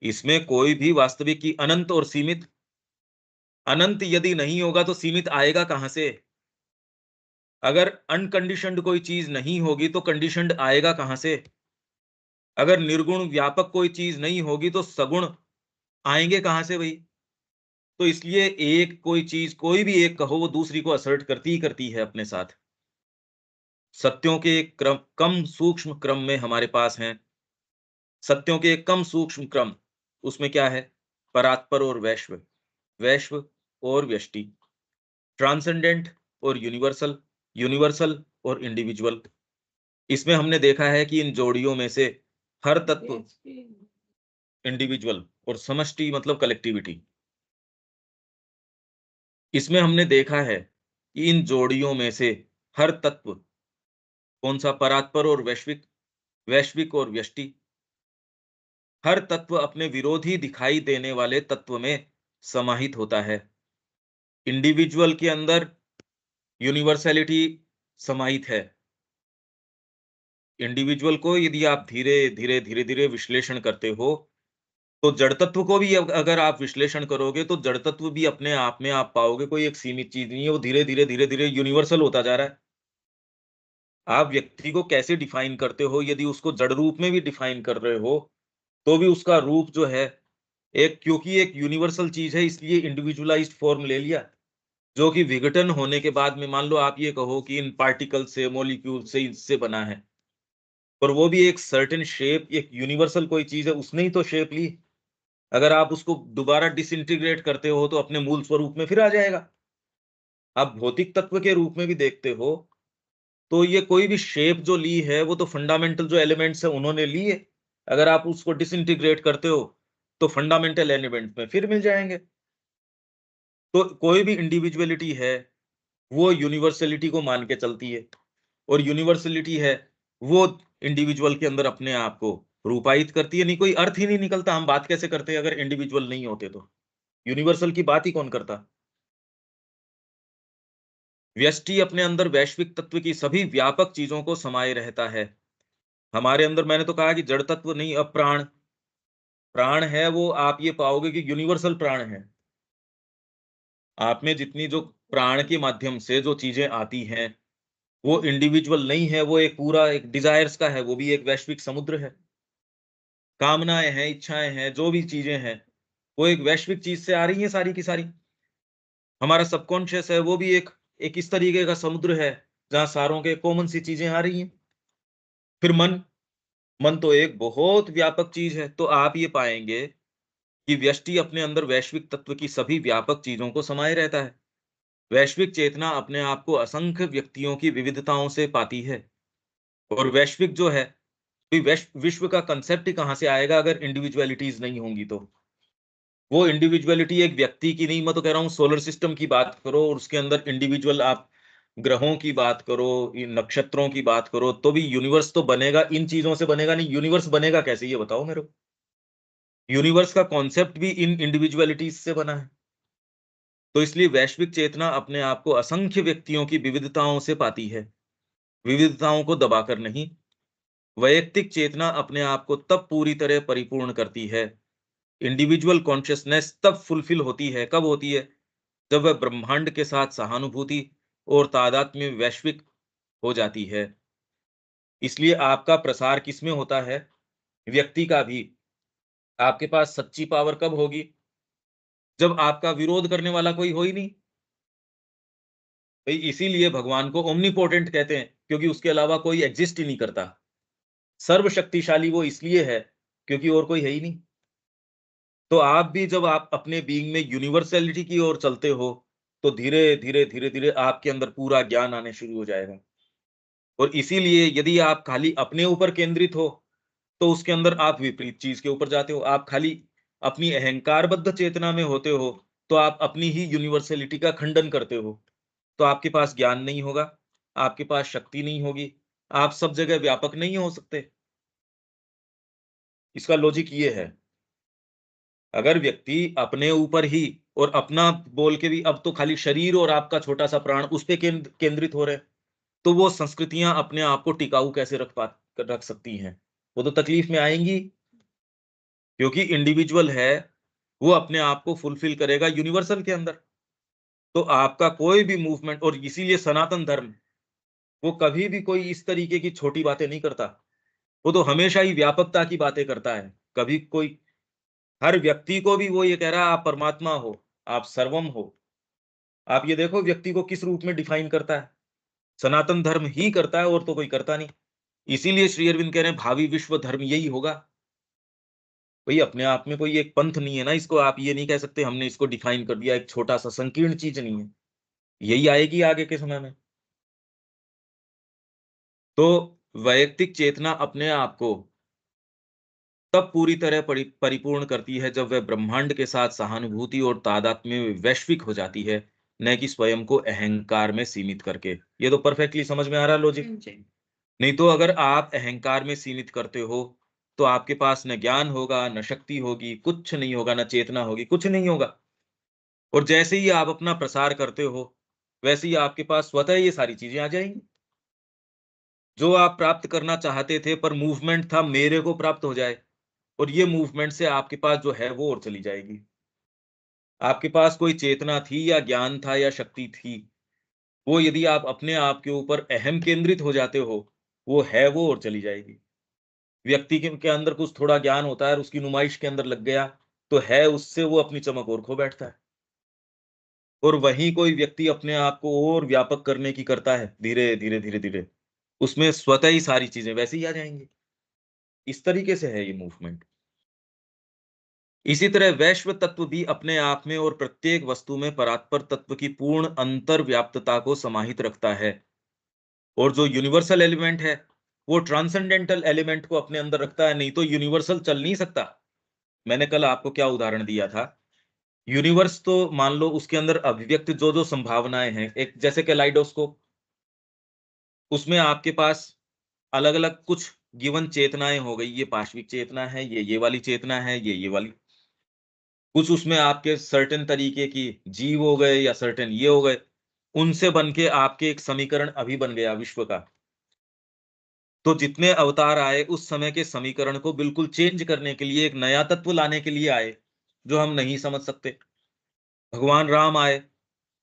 इसमें कोई भी वास्तविक की अनंत और सीमित, अनंत यदि नहीं होगा तो सीमित आएगा कहां से? अगर अनकंडीशनड कोई चीज नहीं होगी तो कंडीशनड आएगा कहां से? अगर निर्गुण व्यापक कोई चीज नहीं होगी तो सगुण आएंगे कहां से भाई? तो इसलिए एक कोई चीज कोई भी एक कहो वो दूसरी को असर्ट करती ही करती है अपने साथ। सत्यों के एक क्रम कम सूक्ष्म क्रम में हमारे पास हैं, सत्यों के एक कम सूक्ष्म क्रम, उसमें क्या है? परात्पर और वैश्व, वैश्व और व्यष्टि, ट्रांसेंडेंट और यूनिवर्सल, यूनिवर्सल और इंडिविजुअल। इसमें हमने देखा है कि इन जोड़ियों में से हर तत्व इंडिविजुअल और समष्टि मतलब कलेक्टिविटी। इसमें हमने देखा है कि इन जोड़ियों में से हर तत्व कौन सा? परात्पर और वैश्विक, वैश्विक और व्यष्टि। हर तत्व अपने विरोधी दिखाई देने वाले तत्व में समाहित होता है। इंडिविजुअल के अंदर यूनिवर्सैलिटी समाहित है। इंडिविजुअल को यदि आप धीरे धीरे धीरे धीरे विश्लेषण करते हो तो जड़ तत्व को भी अगर आप विश्लेषण करोगे तो जड़ तत्व भी अपने आप में आप पाओगे कोई एक सीमित चीज नहीं है, वो धीरे धीरे धीरे धीरे यूनिवर्सल होता जा रहा है। आप व्यक्ति को कैसे डिफाइन करते हो? यदि उसको जड़ रूप में भी डिफाइन कर रहे हो तो भी उसका रूप जो है एक, क्योंकि एक यूनिवर्सल चीज है इसलिए इंडिविजुअलाइज्ड फॉर्म ले लिया, जो कि विघटन होने के बाद में मान लो आप ये कहो कि इन पार्टिकल से, मॉलिक्यूल से, इससे बना है, पर वो भी एक सर्टेन शेप, एक यूनिवर्सल कोई चीज है, उसने ही तो शेप ली। अगर आप उसको दोबारा डिसइंटीग्रेट करते हो तो अपने मूल स्वरूप में फिर आ जाएगा। आप भौतिक तत्व के रूप में भी देखते हो तो ये कोई भी शेप जो ली है वो तो फंडामेंटल जो एलिमेंट्स है उन्होंने ली है। अगर आप उसको डिसइंटीग्रेट करते हो तो फंडामेंटल एलिमेंट में फिर मिल जाएंगे। तो कोई भी इंडिविजुअलिटी है वो यूनिवर्सलिटी को मान के चलती है, और यूनिवर्सलिटी है वो इंडिविजुअल के अंदर अपने आप को रूपायित करती है। नहीं, कोई अर्थ ही नहीं निकलता। हम बात कैसे करते हैं अगर इंडिविजुअल नहीं होते तो? यूनिवर्सल की बात ही कौन करता? व्यष्टि अपने अंदर वैश्विक तत्व की सभी व्यापक चीजों को समाये रहता है। हमारे अंदर मैंने तो कहा कि जड़ तत्व नहीं, अब प्राण, प्राण है वो आप ये पाओगे कि यूनिवर्सल प्राण है। आप में जितनी जो प्राण के माध्यम से जो चीजें आती हैं वो इंडिविजुअल नहीं है, वो एक पूरा एक डिजायर्स का है, वो भी एक वैश्विक समुद्र है। कामनाएं हैं, इच्छाएं हैं, जो भी चीजें हैं वो एक वैश्विक चीज से आ रही है सारी की सारी। हमारा सबकॉन्शियस है वो भी एक इस तरीके का समुद्र है जहां सारों के कॉमन सी चीजें आ रही हैं। फिर मन, मन तो एक बहुत व्यापक चीज है। तो आप ये पाएंगे कि व्यष्टि अपने अंदर वैश्विक तत्व की सभी व्यापक चीजों को समाये रहता है। वैश्विक चेतना अपने आप को असंख्य व्यक्तियों की विविधताओं से पाती है। और वैश्विक जो है, विश्व का कंसेप्ट ही कहां से आएगा अगर इंडिविजुअलिटीज नहीं होंगी तो? वो इंडिविजुअलिटी एक व्यक्ति की नहीं, मैं तो कह रहा हूँ सोलर सिस्टम की बात करो और उसके अंदर इंडिविजुअल, आप ग्रहों की बात करो, इन नक्षत्रों की बात करो, तो भी यूनिवर्स तो बनेगा, इन चीजों से बनेगा नहीं। यूनिवर्स बनेगा कैसे ये बताओ मेरे को? यूनिवर्स का कॉन्सेप्ट भी इन इंडिविजुअलिटीज से बना है। तो इसलिए वैश्विक चेतना अपने आप को असंख्य व्यक्तियों की विविधताओं से पाती है, विविधताओं को दबाकर नहीं। वैयक्तिक चेतना अपने आप को तब पूरी तरह परिपूर्ण करती है, इंडिविजुअल कॉन्शियसनेस तब फुलफिल होती है, कब होती है? जब वह ब्रह्मांड के साथ सहानुभूति और तादात्म्य में वैश्विक हो जाती है। इसलिए आपका प्रसार किसमें होता है? व्यक्ति का भी। आपके पास सच्ची पावर कब होगी? जब आपका विरोध करने वाला कोई हो ही नहीं। भाई इसीलिए भगवान को ओमनीपोटेंट कहते हैं, क्योंकि उसके अलावा कोई एग्जिस्ट ही नहीं करता। सर्वशक्तिशाली वो इसलिए है क्योंकि और कोई है ही नहीं। तो आप भी जब आप अपने बीइंग में यूनिवर्सैलिटी की ओर चलते हो तो धीरे धीरे धीरे धीरे आपके अंदर पूरा ज्ञान आने शुरू हो जाएगा। और इसीलिए यदि आप खाली अपने ऊपर केंद्रित हो तो उसके अंदर आप विपरीत चीज के ऊपर जाते हो। आप खाली अपनी अहंकारबद्ध चेतना में होते हो तो आप अपनी ही यूनिवर्सैलिटी का खंडन करते हो। तो आपके पास ज्ञान नहीं होगा, आपके पास शक्ति नहीं होगी, आप सब जगह व्यापक नहीं हो सकते। इसका लॉजिक ये है। अगर व्यक्ति अपने ऊपर ही और अपना बोल के भी अब तो खाली शरीर और आपका छोटा सा प्राण उस पे केंद्रित हो रहे, तो वो संस्कृतियां अपने आप को टिकाऊ कैसे रख सकती हैं? वो तो तकलीफ में आएंगी। क्योंकि इंडिविजुअल है वो अपने आप को फुलफिल करेगा यूनिवर्सल के अंदर। तो आपका कोई भी मूवमेंट, और इसीलिए सनातन धर्म वो कभी भी कोई इस तरीके की छोटी बातें नहीं करता। वो तो हमेशा ही व्यापकता की बातें करता है। कभी कोई, हर व्यक्ति को भी वो ये कह रहा है आप परमात्मा हो, आप सर्वम हो। आप ये देखो व्यक्ति को किस रूप में डिफाइन करता है, सनातन धर्म ही करता है और तो कोई करता नहीं। इसीलिए श्री अरविंद कह रहे हैं भावी विश्व धर्म यही होगा। भाई अपने आप में कोई एक पंथ नहीं है ना, इसको आप ये नहीं कह सकते हमने इसको डिफाइन कर दिया, एक छोटा सा संकीर्ण चीज नहीं है, यही आएगी आगे के समय में। तो वैयक्तिक चेतना अपने आप को तब पूरी तरह परिपूर्ण करती है जब वह ब्रह्मांड के साथ सहानुभूति और तादात्म्य में वैश्विक हो जाती है, न कि स्वयं को अहंकार में सीमित करके। ये तो परफेक्टली समझ में आ रहा लॉजिक। नहीं तो अगर आप अहंकार में सीमित करते हो तो आपके पास न ज्ञान होगा, न शक्ति होगी, कुछ नहीं होगा, न चेतना होगी, कुछ नहीं होगा। और जैसे ही आप अपना प्रसार करते हो वैसे ही आपके पास स्वतः ये सारी चीजें आ जाएंगी जो आप प्राप्त करना चाहते थे, पर मूवमेंट था मेरे को प्राप्त हो जाए, और ये मूवमेंट से आपके पास जो है वो और चली जाएगी। आपके पास कोई चेतना थी या ज्ञान था या शक्ति थी, वो यदि आप अपने आप के ऊपर अहम केंद्रित हो जाते हो, वो है वो और चली जाएगी। व्यक्ति के अंदर कुछ थोड़ा ज्ञान होता है और उसकी नुमाइश के अंदर लग गया तो है उससे वो अपनी चमक और खो बैठता है। और वहीं कोई व्यक्ति अपने आप को और व्यापक करने की करता है, धीरे धीरे धीरे धीरे उसमें स्वतः ही सारी चीजें वैसे ही आ जाएंगी। इस तरीके से है ये मूवमेंट। इसी तरह वैश्व तत्व भी अपने आप में और प्रत्येक वस्तु में परात्पर तत्व की पूर्ण अंतर व्याप्तता को समाहित रखता है। और जो यूनिवर्सल एलिमेंट है वो ट्रांसेंडेंटल एलिमेंट को अपने अंदर रखता है, नहीं तो यूनिवर्सल चल नहीं सकता। मैंने कल आपको क्या उदाहरण दिया था, यूनिवर्स तो मान लो उसके अंदर अभिव्यक्त जो जो संभावनाएं हैं, एक जैसे कैलाइडोस्कोप, उसमें आपके पास अलग अलग कुछ गिवन चेतनाएं हो गई, ये पाश्विक चेतना है, ये वाली चेतना है, ये वाली, कुछ उसमें आपके सर्टेन तरीके की जीव हो गए या सर्टेन ये हो गए, उनसे बन के आपके एक समीकरण अभी बन गया विश्व का। तो जितने अवतार आए उस समय के समीकरण को बिल्कुल चेंज करने के लिए, एक नया तत्व लाने के लिए आए जो हम नहीं समझ सकते। भगवान राम आए,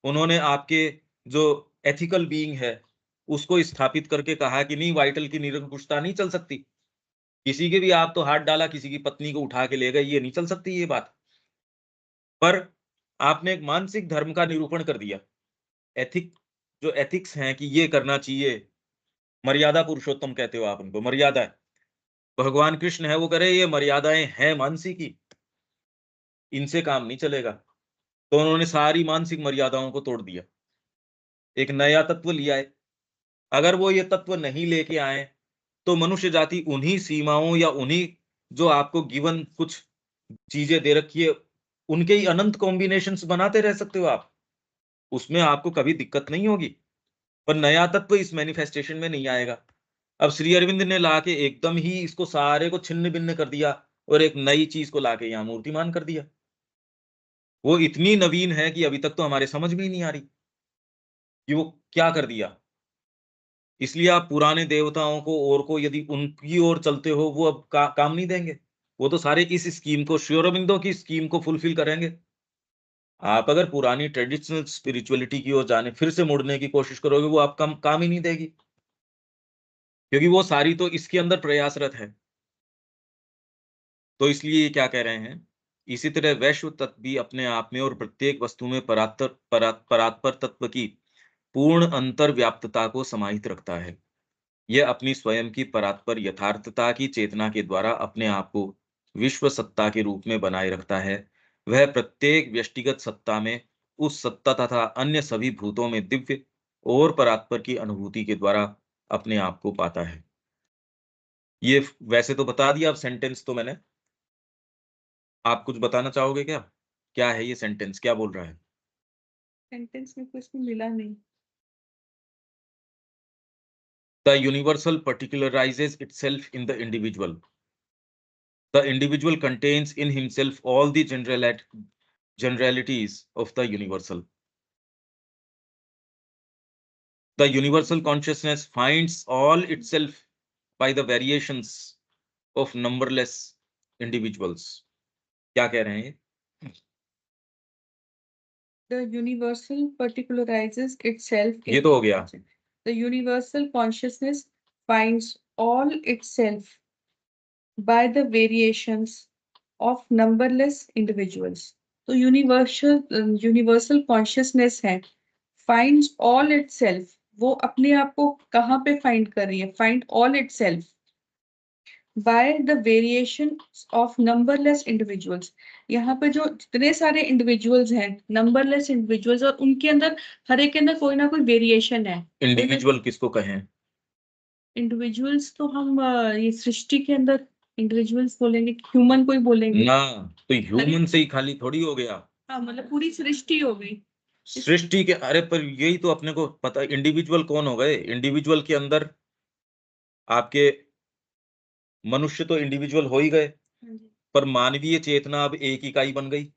उन्होंने आपके जो एथिकल बीइंग है उसको स्थापित करके कहा कि नहीं, वाइटल की निरंकुशता नहीं चल सकती, किसी के भी आप तो हाथ डाला, किसी की पत्नी को उठा के ले गए, ये नहीं चल सकती ये बात। पर आपने एक मानसिक धर्म का निरूपण कर दिया, एथिक जो एथिक्स हैं कि ये करना चाहिए, मर्यादा पुरुषोत्तम कहते हो आप उनको, मर्यादा है। भगवान कृष्ण है वो करे, ये मर्यादाएं हैं मानसी की, इनसे काम नहीं चलेगा। तो उन्होंने सारी मानसिक मर्यादाओं को तोड़ दिया, एक नया तत्व लिया है। अगर वो ये तत्व नहीं लेके आए तो मनुष्य जाति उन्हीं सीमाओं या उन्हीं जो आपको गिवन कुछ चीजें दे रखी है उनके ही अनंत कॉम्बिनेशंस बनाते रह सकते हो आप, उसमें आपको कभी दिक्कत नहीं होगी। पर नया तत्व इस मैनिफेस्टेशन में नहीं आएगा। अब श्री अरविंद ने लाके एकदम ही इसको सारे को छिन्न भिन्न कर दिया और एक नई चीज को लाके यहाँ मूर्तिमान कर दिया। वो इतनी नवीन है कि अभी तक तो हमारे समझ में ही नहीं आ रही कि वो क्या कर दिया। इसलिए आप पुराने देवताओं को और को यदि उनकी ओर चलते हो वो अब काम नहीं देंगे। वो तो सारे इस स्कीम को, श्री अरविंदो की स्कीम को फुलफिल करेंगे। आप अगर पुरानी ट्रेडिशनल स्पिरिचुअलिटी की ओर जाने फिर से मुड़ने की कोशिश करोगे, वो आप काम ही नहीं देगी, क्योंकि वो सारी तो इसके अंदर प्रयासरत है। तो इसलिए ये क्या कह रहे हैं, इसी तरह वैश्व तत्व भी अपने आप में और प्रत्येक वस्तु में परात्पर तत्व की पूर्ण अंतर व्याप्तता को समाहित रखता है। यह अपनी स्वयं की परात्पर यथार्थता की चेतना के द्वारा अपने आप को विश्व सत्ता के रूप में बनाए रखता है। वह प्रत्येक व्यष्टिगत सत्ता में उस सत्ता तथा अन्य सभी भूतों में दिव्य और परात्पर की अनुभूति के द्वारा अपने आप को पाता है। ये वैसे तो बता दिया, अब सेंटेंस तो मैंने, आप कुछ बताना चाहोगे क्या? क्या है ये सेंटेंस, क्या बोल रहा है? सेंटेंस में कुछ भी मिला नहीं। The universal particularizes itself in the individual. The individual contains in himself all the generalities of the universal. The universal consciousness finds all itself by the variations of numberless individuals. क्या कह रहे हैं? The universal particularizes itself ये तो हो गया। The universal consciousness finds all itself by the variations of numberless individuals. तो universal consciousness है, फाइंड्स ऑल इटसेल्फ, वो अपने आप को कहाँ पे फाइंड कर रही है, find all itself by the variation of numberless individuals. यहाँ पे जो जितने सारे इंडिविजुअल्स हैं, नंबरलेस इंडिविजुअल्स, और उनके अंदर हर एक के अंदर कोई ना कोई वेरिएशन है। इंडिविजुअल किसको कहें? इंडिविजुअल्स तो हम ये सृष्टि के अंदर इंडिविजुअल्स बोलेंगे, ह्यूमन को ही बोलेंगे ना, तो ह्यूमन से ही खाली थोड़ी हो गया, हाँ, मतलब पूरी सृष्टि हो गई। सृष्टि के। अरे पर यही तो अपने को पता, इंडिविजुअल कौन हो गए? इंडिविजुअल के अंदर आपके मनुष्य तो इंडिविजुअल हो ही गए, हाँ जी, पर मानवीय चेतना अब एक इकाई बन गई।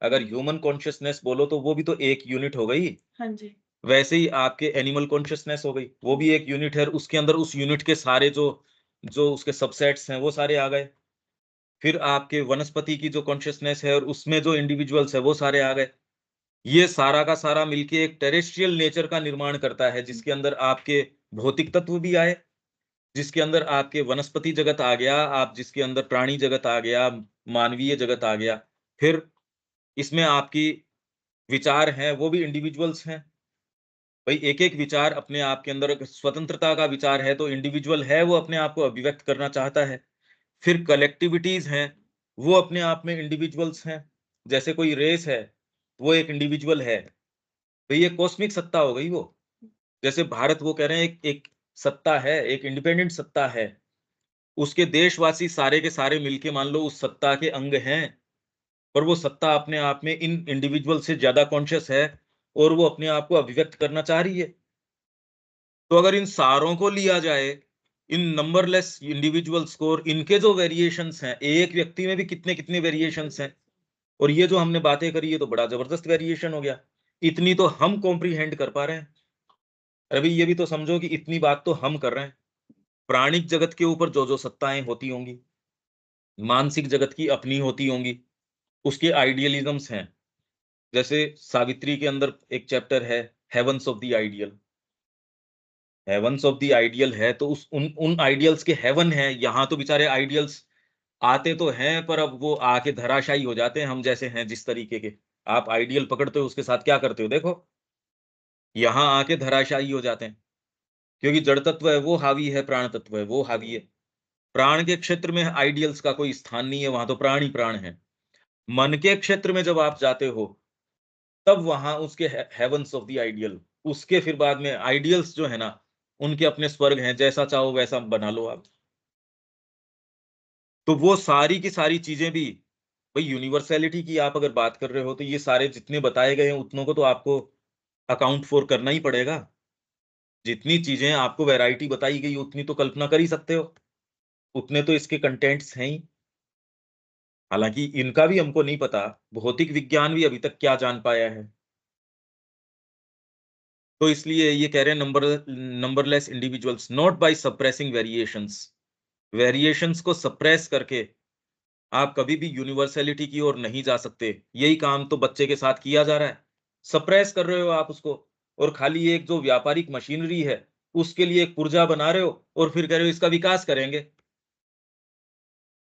अगर ह्यूमन कॉन्शियसनेस बोलो तो वो भी तो एक यूनिट हो गई। हाँ जी, वैसे ही आपके एनिमल कॉन्शियसनेस हो गई, वो भी एक यूनिट है, उसके अंदर उस यूनिट के सारे जो जो उसके सबसेट्स हैं वो सारे आ गए। फिर आपके वनस्पति की जो कॉन्शियसनेस है और उसमें जो इंडिविजुअल्स है वो सारे आ गए। ये सारा का सारा मिलके एक टेरेस्ट्रियल नेचर का निर्माण करता है, जिसके अंदर आपके भौतिक तत्व भी आए, जिसके अंदर आपके वनस्पति जगत आ गया, आप जिसके अंदर प्राणी जगत आ गया, मानवीय जगत आ गया। फिर इसमें आपकी विचार हैं, वो भी इंडिविजुअल्स हैं। भाई एक-एक विचार अपने आप के अंदर, अगर स्वतंत्रता का विचार है तो इंडिविजुअल है, वो अपने आप को अभिव्यक्त करना चाहता है। फिर कलेक्टिविटीज़ हैं, वो अपने आप में इंडिविजुअल्स हैं। जैसे कोई रेस है, वो एक इंडिविजुअल है। तो ये कॉस्मिक सत्ता हो गई वो। जैसे भारत, वो कह रहे हैं एक एक सत्ता है, एक इंडिपेंडेंट सत्ता है। उसके देशवासी सारे के सारे मिलके मान लो उस सत्ता के अंग हैं, पर वो सत्ता अपने आप में इन इंडिविजुअल से ज़्यादा कॉन्शियस है और वो अपने आप को अभिव्यक्त करना चाह रही है। तो अगर इन सारों को लिया जाए, इन नंबरलेस इंडिविजुअल्स को, और इनके जो वेरिएशंस हैं, एक व्यक्ति में भी कितने-कितने वेरिएशंस हैं, और ये जो हमने बातें करी, ये तो बड़ा ज़बरदस्त वेरिएशन हो गया। इतनी तो हम कॉम्प्रिहेंड कर पा रहे हैं। अभी ये भी तो समझो कि इतनी बात तो हम कर रहे हैं। प्राणिक जगत के ऊपर जो-जो सत्ताएँ होती होंगी, मानसिक जगत की अपनी होती होंगी, उसके आइडियलिज़म्स हैं। जैसे सावित्री के अंदर एक चैप्टर है, havens of the ideal. Havens of the ideal है तो उस उन उन आइडियल्स के हेवन है, यहाँ तो बेचारे आइडियल्स आते तो हैं, पर अब वो आके धराशायी हो जाते हैं, हम जैसे हैं जिस तरीके के। आप आइडियल पकड़ते हो, उसके साथ क्या करते हो देखो, यहाँ आके धराशायी हो जाते हैं। क्योंकि जड़ तत्व है वो हावी है, प्राण तत्व है वो हावी है। प्राण के क्षेत्र में आइडियल्स का कोई स्थान नहीं है, वहां तो प्राण ही प्राण है। मन के क्षेत्र में जब आप जाते हो, तब वहां उसके हेवंस ऑफ द आइडियल, उसके फिर बाद में आइडियल्स जो है ना, उनके अपने स्वर्ग हैं, जैसा चाहो वैसा बना लो आप। तो वो सारी की सारी चीजें भी, भाई यूनिवर्सैलिटी की आप अगर बात कर रहे हो, तो ये सारे जितने बताए गए हैं उतनों को तो आपको अकाउंट फॉर करना ही पड़ेगा। जितनी चीजें आपको वैरायटी बताई गई, उतनी तो कल्पना कर ही सकते हो, उतने तो इसके कंटेंट्स हैं ही। हालांकि इनका भी हमको नहीं पता, भौतिक विज्ञान भी अभी तक क्या जान पाया है। तो इसलिए ये कह रहे हैं numberless individuals, not by suppressing variations. Variations को सप्रेस करके आप कभी भी यूनिवर्सैलिटी की ओर नहीं जा सकते। यही काम तो बच्चे के साथ किया जा रहा है। सप्रेस कर रहे हो आप उसको, और खाली एक जो व्यापारिक मशीनरी है, उसके लिए एक पुर्जा बना रहे हो और फिर कह रहे हो इसका विकास करेंगे।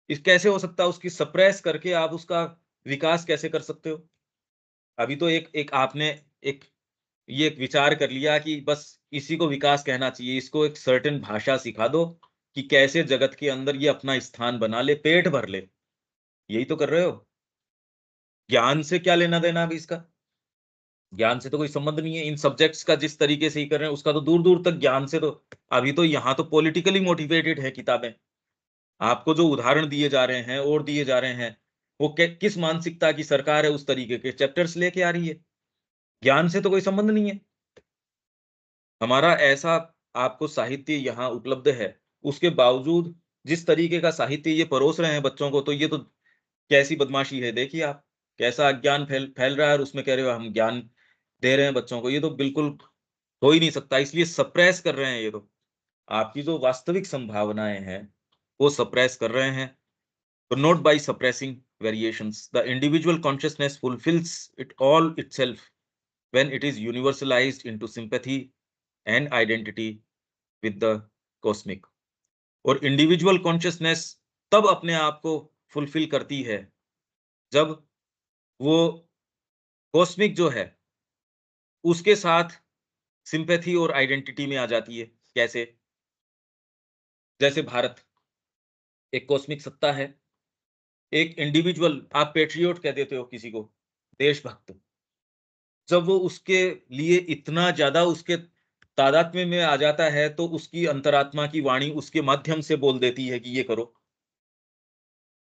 इस कैसे हो सकता है? उसकी सप्रेस करके आप उसका विकास कैसे कर सकते हो? अभी तो एक एक आपने एक ये एक विचार कर लिया कि बस इसी को विकास कहना चाहिए, इसको एक सर्टेन भाषा सिखा दो कि कैसे जगत के अंदर ये अपना स्थान बना ले, पेट भर ले। यही तो कर रहे हो। ज्ञान से क्या लेना-देना अभी इसका? ज्ञान से तो कोई संबंध नहीं है। इन सब्जेक्ट्स का जिस तरीके से ही कर रहे हैं, उसका तो दूर-दूर तक ज्ञान से तो, अभी तो यहाँ तो पॉलिटिकली मोटिवेटेड है किताबें। आपको जो उदाहरण दिए जा रहे हैं और दिए जा रहे हैं, वो किस मानसिकता की सरकार है, उस तरीके के चैप्टर्स लेके आ रही है। ज्ञान से तो कोई संबंध नहीं है। हमारा ऐसा आपको साहित्य यहाँ उपलब्ध है, उसके बावजूद जिस तरीके का साहित्य ये परोस रहे हैं बच्चों को, तो ये तो कैसी बदमाशी है देखिए आप। कैसा अज्ञान फैल फैल रहा है, और उसमें कह रहे हो हम ज्ञान दे रहे हैं बच्चों को। ये तो बिल्कुल हो ही नहीं सकता, इसलिए सप्रेस कर रहे हैं ये तो। आपकी जो वास्तविक संभावनाएँ हैं, वो सप्रेस कर रहे हैं। So not by suppressing variations, the individual consciousness fulfills it all itself when it is universalized into sympathy and identity with the cosmic. और individual consciousness तब अपने आप को fulfill करती है, जब वो कॉस्मिक जो है उसके साथ सिंपैथी और आइडेंटिटी में आ जाती है। कैसे? जैसे भारत एक कॉस्मिक सत्ता है, एक इंडिविजुअल आप पैट्रियोट कह देते हो किसी को, देशभक्त। जब वो उसके लिए इतना ज़्यादा उसके तादात्म्य में आ जाता है, तो उसकी अंतरात्मा की वाणी उसके माध्यम से बोल देती है कि ये करो।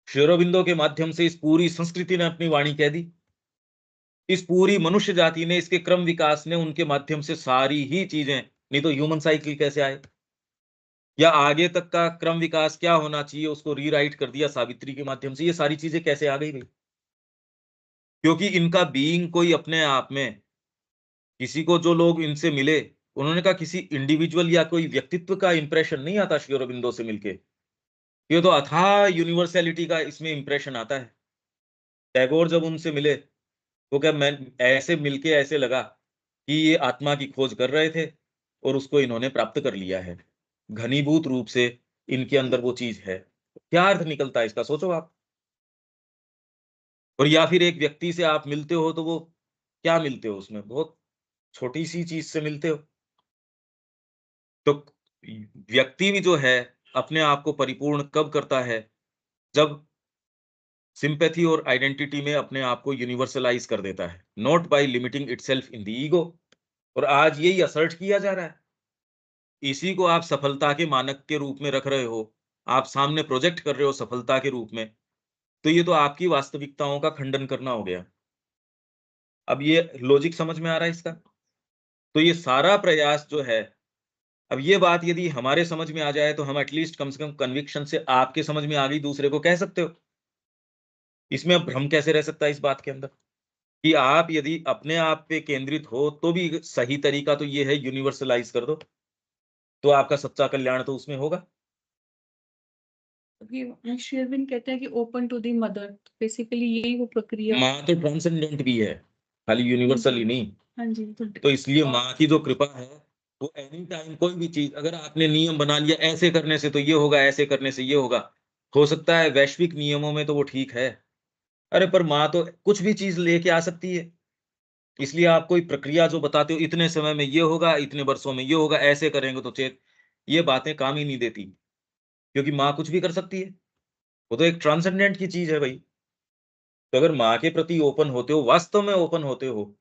श्री अरबिंदो के माध्यम से इस पूरी संस्कृति ने अपनी वाणी कह दी। इस पूरी मनुष्य जाति ने, इसके क्रम विकास ने उनके माध्यम से सारी ही चीजें, नहीं तो ह्यूमन साइकिल कैसे आए, या आगे तक का क्रम विकास क्या होना चाहिए उसको रीराइट कर दिया सावित्री के माध्यम से। ये सारी चीजें कैसे आ गई भाई? क्योंकि इनका बीइंग कोई अपने आप में, किसी को जो लोग इनसे मिले, उन्होंने कहा किसी इंडिविजुअल या कोई व्यक्तित्व का इंप्रेशन नहीं आता श्री अरबिंदो से मिलके, ये तो अथाह यूनिवर्सैलिटी का इसमें इंप्रेशन आता है। टैगोर जब उनसे मिले, तो क्या मैं ऐसे मिलके ऐसे लगा कि ये आत्मा की खोज कर रहे थे और उसको इन्होंने प्राप्त कर लिया है। घनीभूत रूप से इनके अंदर वो चीज है। क्या अर्थ निकलता है इसका, सोचो आप। और या फिर एक व्यक्ति से आप मिलते हो तो वो क्या मिलते हो, उसमें बहुत छोटी सी चीज से मिलते हो। तो व्यक्ति भी जो है अपने आप को परिपूर्ण कब करता है? जब सिंपैथी और आइडेंटिटी में अपने आप को यूनिवर्सलाइज कर देता है, not by limiting itself in the ego. और आज यही असर्ट किया जा रहा है, इसी को आप सफलता के मानक के रूप में रख रहे हो, आप सामने प्रोजेक्ट कर रहे हो सफलता के रूप में। तो ये तो आपकी वास्तविकताओं का खंडन करना हो गया। अब ये लॉजिक समझ में आ रहा है इसका? तो ये सारा प्रयास जो है, अब ये बात यदि हमारे समझ में आ जाए तो हम एटलीस्ट कम से कम कन्विक्शन से आपके समझ में आ गई, दूसरे को कह सकते हो। इसमें अब भ्रम कैसे रह सकता है इस बात के अंदर कि आप यदि अपने आप पे केंद्रित हो तो भी सही तरीका तो ये है यूनिवर्सलाइज कर दो, तो आपका सच्चा कल्याण तो उसमें होगा। ये श्री अरविंद कहते हैं कि open to the mother, basically यही वो प्रक्रिया। माँ तो ट्रांसेंडेंट भी है, खाली यूनिवर्सल ही नहीं। हाँ जी, तो इसलिए माँ की जो कृपा है, वो एनी टाइम कोई भी चीज, अगर आपने नियम बना लिया ऐसे करने से तो ये होगा, ऐसे करने से ये होगा, हो सकता है वैश्विक नियमों में तो वो ठीक है, अरे पर माँ तो कुछ भी चीज लेके आ सकती है। इसलिए आप कोई प्रक्रिया जो बताते हो, इतने समय में ये होगा, इतने वर्षों में ये होगा, ऐसे करेंगे तो चेत, ये बातें काम ही नहीं देती, क्योंकि माँ कुछ भी कर सकती है। वो तो एक ट्रांसेंडेंट की चीज है भाई। तो अगर माँ के प्रति ओपन होते हो, वास्तव में ओपन होते हो,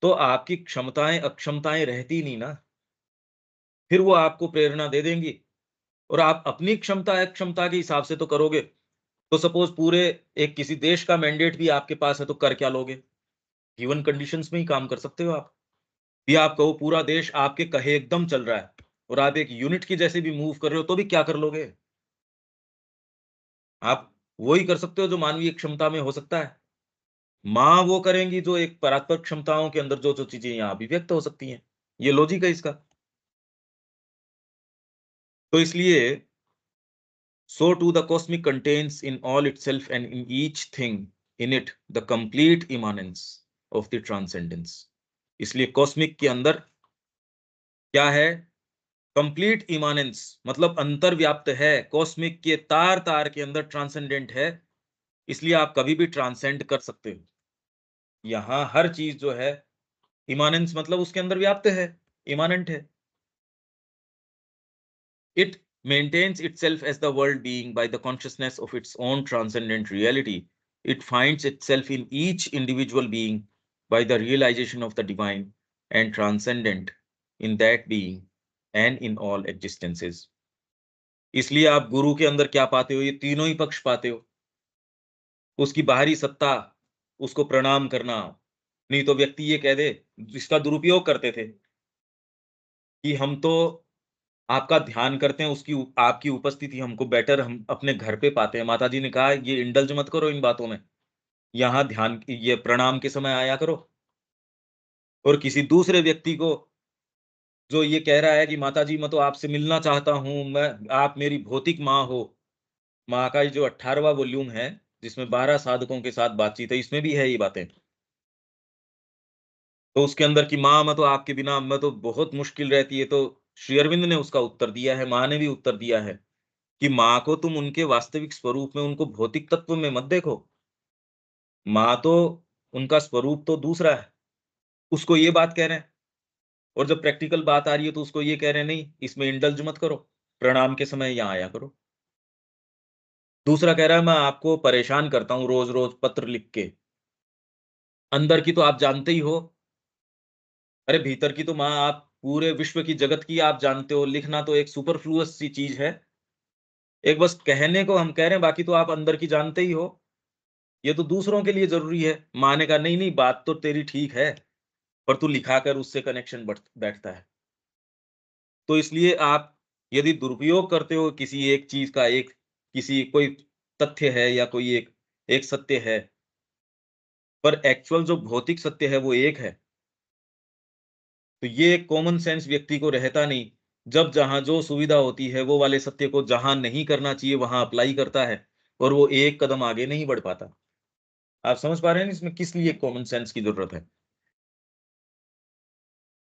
तो आपकी क्षमताएं अक्षमताएं रहती नहीं ना, फिर वो आपको प्रेरणा दे देंगी। और आप अपनी क्षमता अक्षमता के हिसाब से तो करोगे, तो सपोज पूरे एक किसी देश का मैंडेट भी आपके पास है, तो कर क्या लोगे? गिवन कंडीशंस में ही काम कर सकते हो आप। भी आप कहो पूरा देश आपके कहे एकदम चल रहा है और आप एक यूनिट की जैसे भी मूव कर रहे हो, तो भी क्या कर लोगे? आप वो ही कर सकते हो जो मानवीय क्षमता में हो सकता है। माँ वो करेंगी जो एक परात्पर क्षमताओं के अंदर जो जो चीजें यहाँ अभिव्यक्त हो सकती हैं। ये लॉजिक है इसका। तो इसलिए so too the cosmic contains in all itself and in each thing in it the complete immanence of the transcendence। इसलिए कॉस्मिक के अंदर क्या है? कंप्लीट इमानेंस, मतलब अंतर्व्याप्त है। कॉस्मिक के तार तार के अंदर ट्रांसेंडेंट है, इसलिए आप कभी भी ट्रांसेंड कर सकते हो। यहाँ हर चीज जो है, इमानेंस मतलब उसके अंदर व्याप्त है, इमानेंट है। It maintains itself as the world being by the consciousness of its own transcendent reality. It finds itself in each individual being by the realization of the divine and transcendent in that being and in all existences। इसलिए आप गुरु के अंदर क्या पाते हो? ये तीनों ही पक्ष पाते हो। उसकी बाहरी सत्ता, उसको प्रणाम करना। नहीं तो व्यक्ति ये कह दे, जिसका दुरुपयोग करते थे कि हम तो आपका ध्यान करते हैं, उसकी आपकी उपस्थिति हमको बेटर हम अपने घर पे पाते हैं। माताजी ने कहा ये इंडल्ज मत करो इन बातों में, यहाँ ध्यान ये प्रणाम के समय आया करो। और किसी दूसरे व्यक्ति को जो ये कह रहा है कि माताजी मैं तो आपसे मिलना चाहता हूँ, मैं आप मेरी भौतिक माँ हो। माँ का जो 18वां वॉल्यूम है जिसमें 12 साधकों के साथ बातचीत है, इसमें भी है ये बातें। तो उसके अंदर की माँ मैं तो आपके बिना मैं तो बहुत मुश्किल रहती है। तो श्री अरविंद ने उसका उत्तर दिया है, माँ ने भी उत्तर दिया है कि माँ को तुम उनके वास्तविक स्वरूप में, उनको भौतिक तत्व में मत देखो। माँ तो उनका स्वरूप तो दूसरा है, उसको ये बात कह रहे हैं, और जब प्रैक्टिकल बात आ रही है तो उसको ये कह रहे हैं नहीं इसमें इंडल्ज मत करो, प्रणाम के समय यहाँ आया करो। दूसरा कह रहा है मैं आपको परेशान करता हूँ रोज-रोज पत्र लिख के। अंदर की तो आप जानते ही हो। अरे भीतर की तो माँ आप पूरे विश्व की जगत की आप जानते हो, लिखना तो एक सुपरफ्लुअस सी चीज़ है। एक बस कहने को हम कह रहे हैं, बाकी तो आप अंदर की जानते ही हो। ये तो दूसरों के लिए ज़रूरी है। माँ ने कहा नहीं, नहीं बात तो तेरी ठीक है, पर तू लिखा कर उससे कनेक्शन बैठता है। तो इसलिए आप यदि दुरुपयोग करते हो किसी एक चीज़ का, एक किसी कोई तथ्य है या कोई एक एक सत्य है, पर एक्चुअल जो भौतिक सत्य है वो एक है। तो ये कॉमन सेंस व्यक्ति को रहता नहीं। जब जहाँ जो सुविधा होती है, वो वाले सत्य को जहाँ नहीं करना चाहिए, वहाँ अप्लाई करता है और वो एक कदम आगे नहीं बढ़ पाता। आप समझ पा रहे हैं इसमें किस लिए कॉमन सेंस की ज़रूरत है?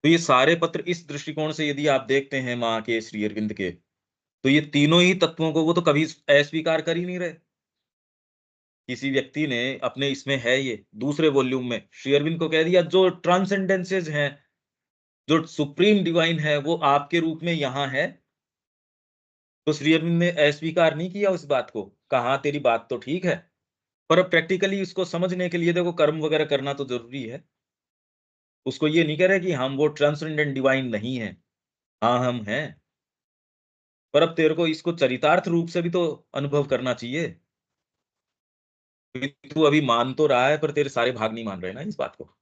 तो ये सारे पत्र इस दृष्टिकोण से यदि आप देखते हैं माँ के, श्री अरविंद के, तो ये तीनों ही तत्वों को वो तो कभी अस्वीकार कर ही नहीं रहे। किसी व्यक्ति ने अपने इसमें है ये, दूसरे वॉल्यूम में श्री अरविंद को कह दिया जो ट्रांसेंडेंसेस हैं, जो सुप्रीम डिवाइन है, वो आपके रूप में यहाँ है। तो श्री अरविंद ने अस्वीकार नहीं किया उस बात को, कहा तेरी बात तो ठीक है, पर अब प्रैक्टिकली इसको समझने के लिए देखो कर्म वगैरह करना तो ज़रूरी है। उसको ये नहीं कह रहे कि हम वो ट्रांसेंडेंट डिवाइन नहीं हैं। हाँ, हम हैं, पर अब तेरे को इसको चरितार्थ रूप से भी तो अनुभव करना चाहिए। क्योंकि तू अभी मान तो रहा है, पर तेरे सारे भाग नहीं मान रहे ना इस बात को।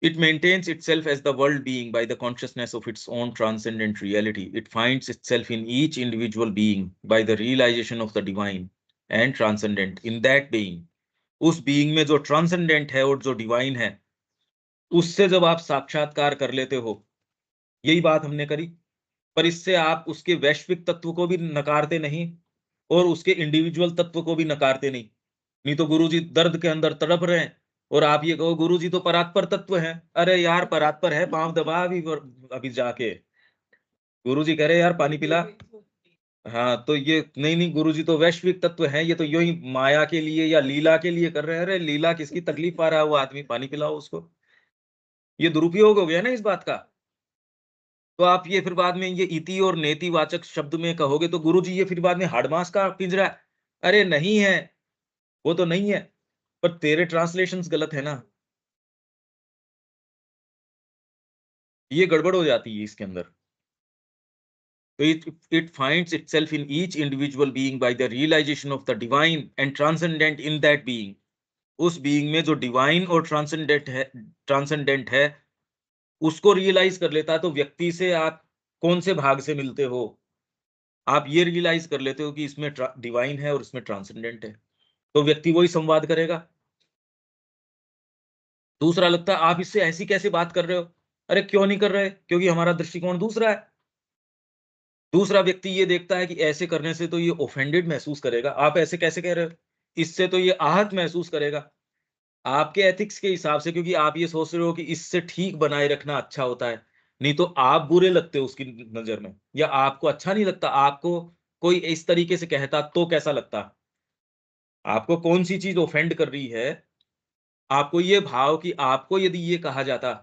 It maintains itself as the world being by the consciousness of its own transcendent reality. It finds itself in each individual being by the realization of the divine and transcendent in that being. उस being में जो transcendent है और जो divine है, उससे जब आप साक्षात्कार कर लेते हो, यही बात हमने करी, पर इससे आप उसके वैश्विक तत्व को भी नकारते नहीं और उसके इंडिविजुअल तत्व को भी नकारते नहीं। नहीं तो गुरुजी दर्द के अंदर तड़प रहे हैं और आप ये कहो गुरुजी तो परात्पर तत्व हैं। अरे यार परात्पर है, पाँव दबा अभी जाके। गुरुजी कह रहे यार पानी पिला। हाँ, तो ये नहीं, नहीं गुरुजी तो वैश्विक तत्व हैं, ये तो यूँ ही माया के लिए या लीला के लिए कर रहे हैं। अरे लीला किसकी, तकलीफ पा रहा है वो आदमी, पानी पिलाओ उसको। ये दुरुपयोग हो गया ना इस बात का। तो आप ये फिर बाद में ये इति और नेतिवाचक शब्द में कहोगे तो गुरुजी ये फिर बाद में हाड़मास का पिंजरा है। अरे नहीं है, वो तो नहीं है, पर तेरे ट्रांसलेशंस गलत है ना। ये गड़बड़ हो जाती है इसके अंदर। तो it finds itself in each individual being by the realization of the divine and transcendent in that being. उस being में जो divine और transcendent है, उसको रियलाइज कर लेता है। तो व्यक्ति से आप कौन से भाग से मिलते हो, आप ये रियलाइज कर लेते हो कि इसमें डिवाइन है और इसमें ट्रांसेंडेंट है, तो व्यक्ति वही संवाद करेगा। दूसरा लगता है आप इससे ऐसी कैसे बात कर रहे हो, अरे क्यों नहीं कर रहे, क्योंकि हमारा दृष्टिकोण दूसरा है। दूसरा व्यक्ति ये देखता है कि ऐसे करने से तो ये ऑफेंडेड महसूस करेगा, आप ऐसे कैसे कह रहे हो, इससे तो ये आहत महसूस करेगा आपके एथिक्स के हिसाब से, क्योंकि आप ये सोच रहे हो कि इससे ठीक बनाए रखना अच्छा होता है। नहीं तो आप बुरे लगते हो उसकी नजर में, या आपको अच्छा नहीं लगता, आपको कोई इस तरीके से कहता तो कैसा लगता, आपको कौन सी चीज ऑफेंड कर रही है, आपको ये भाव कि आपको यदि ये कहा जाता,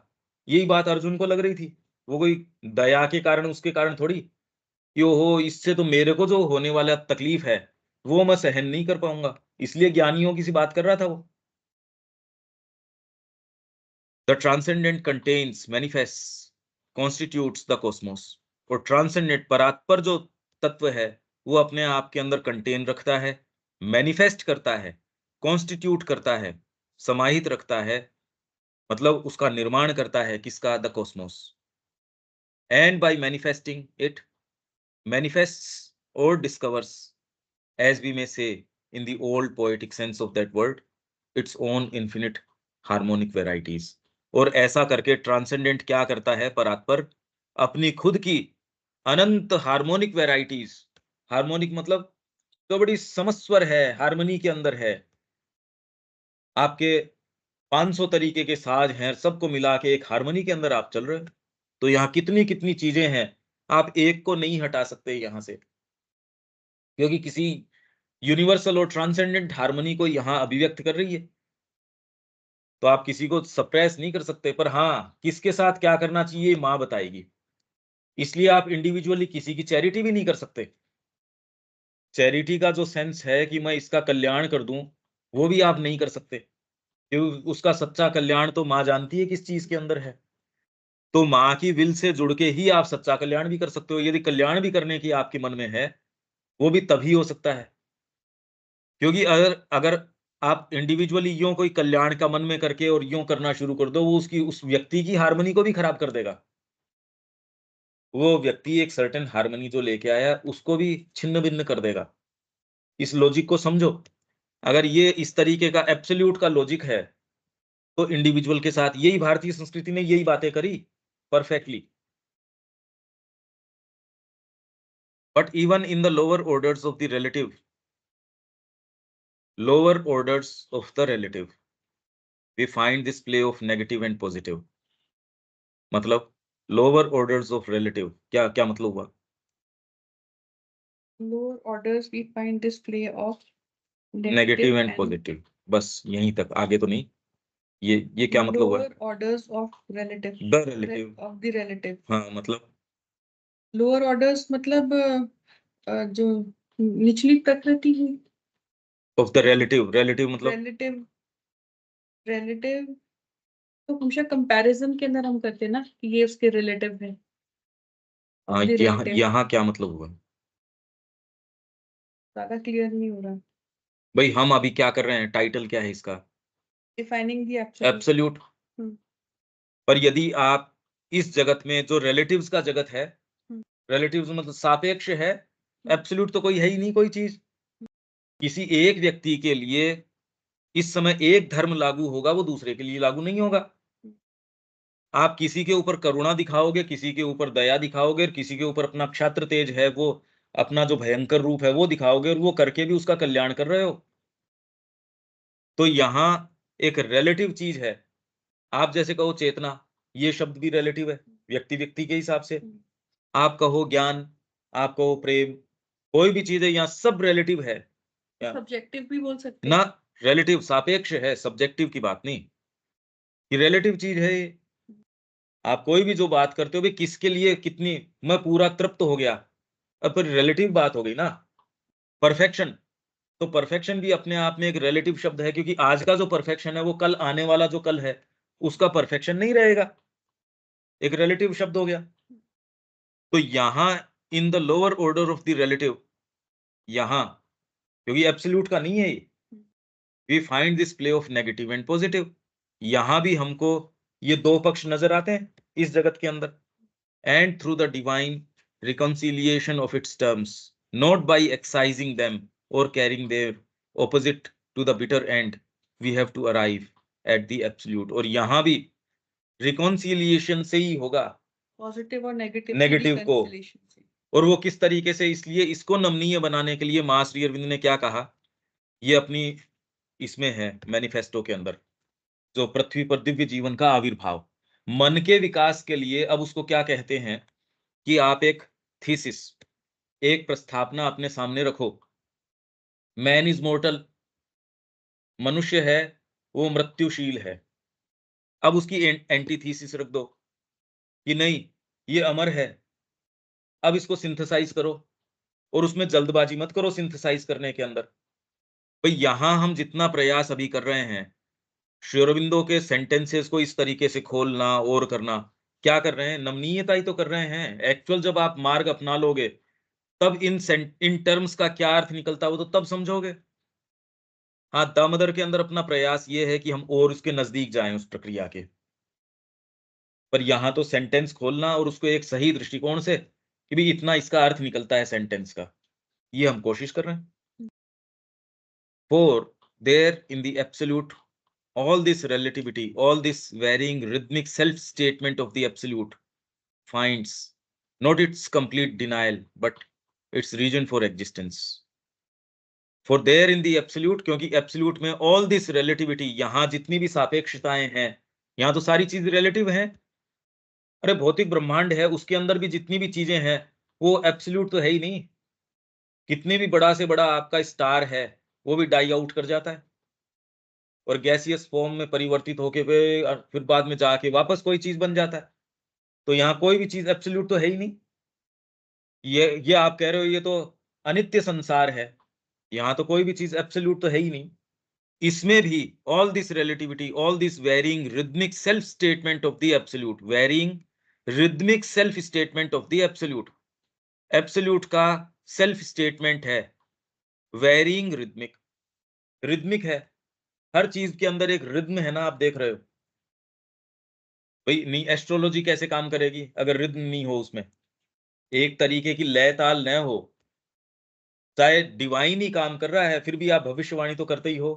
यही बात अर्जुन को लग रही थी। वो कोई दया के कारण, उसके कारण थोड़ी कि ओहो इससे तो मेरे को जो होने वाला तकलीफ है वो मैं सहन नहीं कर पाऊंगा, इसलिए ज्ञानियों की सी बात कर रहा था वो। The transcendent contains manifest constitutes the Cosmos. और ट्रांसेंडेंट परात्पर जो तत्व है वो अपने आप के अंदर कंटेन रखता है, मैनिफेस्ट करता है, कॉन्स्टिट्यूट करता है, समाहित रखता है, मतलब उसका निर्माण करता है किसका, the cosmos. And by manifesting it manifests or discovers, as we may say in the old poetic sense of that word, its own infinite harmonic varieties. और ऐसा करके ट्रांसेंडेंट क्या करता है, परात्पर अपनी खुद की अनंत हार्मोनिक वैरायटीज, हार्मोनिक मतलब तो बड़ी समस्वर है, हार्मनी के अंदर है, आपके 500 तरीके के साज हैं, सबको मिला के एक हार्मनी के अंदर आप चल रहे हो। तो यहाँ कितनी कितनी चीजें हैं, आप एक को नहीं हटा सकते यहाँ से, क्योंकि किसी यूनिवर्सल और ट्रांसेंडेंट हार्मनी को यहाँ अभिव्यक्त कर रही है। तो आप किसी को सप्रेस नहीं कर सकते, पर हाँ, किसके साथ क्या करना चाहिए माँ बताएगी। इसलिए आप इंडिविजुअली किसी की चैरिटी भी नहीं कर सकते। चैरिटी का जो सेंस है कि मैं इसका कल्याण कर दूं, वो भी आप नहीं कर सकते, क्योंकि उसका सच्चा कल्याण तो माँ जानती है किस चीज के अंदर है। तो माँ की विल से जुड़ के ही आप सच्चा कल्याण भी कर सकते हो। यदि कल्याण भी करने की आपके मन में है, वो भी तभी हो सकता है, क्योंकि अगर अगर आप इंडिविजुअली यूं कोई कल्याण का मन में करके और यूं करना शुरू कर दो, वो उसकी उस व्यक्ति की हार्मनी को भी खराब कर देगा। वो व्यक्ति एक सर्टेन हार्मनी जो लेके आया उसको भी छिन्न भिन्न कर देगा। इस लॉजिक को समझो। अगर ये इस तरीके का एब्सोल्यूट का लॉजिक है, तो इंडिविजुअल के साथ यही भारतीय संस्कृति ने यही बातें करी perfectly. But even in the lower orders of the relative, lower orders of the relative, we find this play of negative and positive. मतलब lower orders of relative क्या क्या मतलब हुआ? Lower orders we find this play of negative and positive, बस यहीं तक, आगे तो नहीं। ये क्या मतलब हुआ? lower orders of relative the relative, of the relative. हाँ मतलब lower orders मतलब जो निचली प्रकृति है। ऑफ द रिलेटिव, रिलेटिव मतलब relative तो हमेशा कंपैरिजन के अंदर हम करते हैं ना कि ये उसके रिलेटिव है। हाँ, the यहाँ relative. यहाँ क्या मतलब हुआ? ज्यादा क्लियर नहीं हो रहा। भाई हम अभी क्या कर रहे हैं, टाइटल क्या है इसका? Defining the absolute. एब्सोल्यूट। हम्म। पर यदि आप इस जगत में जो रिलेटिव्स का जगत है, रिलेटिव्स मतलब सापेक्ष है, एब्सोल्यूट तो कोई है ही नहीं कोई चीज। किसी एक व्यक्ति के लिए इस समय एक धर्म लागू होगा, वो दूसरे के लिए लागू नहीं होगा। आप किसी के ऊपर करुणा दिखाओगे, किसी के ऊपर दया दिखाओगे, और किसी के ऊपर अपना क्षात्र तेज है, वो अपना जो भयंकर रूप है वो दिखाओगे, और वो करके भी उसका कल्याण कर रहे हो। तो यहाँ एक रिलेटिव चीज है। आप जैसे कहो चेतना, ये शब्द भी रिलेटिव है व्यक्ति व्यक्ति के हिसाब से। आप कहो ज्ञान, आप कहो प्रेम, कोई भी चीज है, यहाँ सब रिलेटिव है। सब्जेक्टिव भी बोल सकते ना, रिलेटिव सापेक्ष है, सब्जेक्टिव की बात नहीं, कि रिलेटिव चीज है ये। आप कोई भी जो बात करते हो भाई किसके लिए कितनी, मैं पूरा तृप्त हो गया, अब पर रिलेटिव बात हो गई ना। परफेक्शन, तो परफेक्शन भी अपने आप में एक रिलेटिव शब्द है, क्योंकि आज का जो परफेक्शन है वो कल आने वाला जो कल है उसका परफेक्शन नहीं रहेगा, एक रिलेटिव शब्द हो गया। तो यहां in the lower order of the relative, यहां क्योंकि एब्सोल्यूट का नहीं है ये, we find this play of negative and positive. यहां भी हमको ये दो पक्ष नजर आते हैं इस जगत के अंदर। And through the divine reconciliation of its terms, not by excising them और carrying their opposite to the bitter end, we have to arrive at the absolute. और यहां भी रिकॉन्सिलिएशन से ही होगा, पॉजिटिव और नेगेटिव नेगेटिव को। और वो किस तरीके से, इसलिए इसको नमनीय बनाने के लिए मां श्री अरविंद ने क्या कहा, ये अपनी इसमें है मैनिफेस्टो के अंदर, जो पृथ्वी पर दिव्य जीवन का आविर्भाव, मन के विकास के लिए। अब उसको क्या कहते हैं कि आप एक थीसिस, एक प्रस्तावना अपने सामने रखो। मैन इज मोर्टल, मनुष्य है वो मृत्युशील है। अब उसकी एंटीथीसिस रख दो कि नहीं ये अमर है। अब इसको सिंथेसाइज करो, और उसमें जल्दबाजी मत करो सिंथेसाइज करने के अंदर। भाई यहां हम जितना प्रयास अभी कर रहे हैं श्री अरबिंदो के सेंटेंसेस को इस तरीके से खोलना और करना, क्या कर रहे हैं, नमनीयता ही तो कर रहे हैं। एक्चुअल जब आप मार्ग अपना लोगे तब इन टर्म्स का क्या अर्थ निकलता है वो तो तब समझोगे। हाँ, दामोदर के अंदर अपना प्रयास ये है कि हम और उसके नजदीक जाएं उस प्रक्रिया के। पर यहां तो सेंटेंस खोलना और उसको एक सही दृष्टिकोण से कि भाई इतना इसका अर्थ निकलता है सेंटेंस का, ये हम कोशिश कर रहे हैं। For there in the absolute, all this relativity, all this varying rhythmic self-statement of the absolute finds not its complete denial, but its reason for existence. For there in the absolute, क्योंकि absolute में all this relativity, यहाँ जितनी भी सापेक्षताएं हैं, यहाँ तो सारी चीज relative हैं। अरे भौतिक ब्रह्मांड है, उसके अंदर भी जितनी भी चीजें हैं वो absolute तो है ही नहीं। कितने भी बड़ा से बड़ा आपका स्टार है वो भी डाई आउट कर जाता है और गैसियस फॉर्म में परिवर्तित होके फिर बाद में जाके वापस कोई चीज बन जाता है। तो यहाँ कोई भी चीज एब्सोल्यूट तो है ही नहीं। ये आप कह रहे हो ये तो अनित्य संसार है, यहाँ तो कोई भी चीज एब्सोल्यूट तो है ही नहीं। इसमें भी all this relativity, all this varying rhythmic self statement of the absolute, varying rhythmic self statement of the absolute, absolute का सेल्फ स्टेटमेंट है वेरिंग रिदमिक, रिदमिक है। हर चीज के अंदर एक रिद्म है ना, आप देख रहे हो भाई। नहीं, एस्ट्रोलॉजी कैसे काम करेगी अगर रिद्म नहीं हो उसमें, एक तरीके की लय ताल न हो। चाहे डिवाइन ही काम कर रहा है फिर भी आप भविष्यवाणी तो करते ही हो।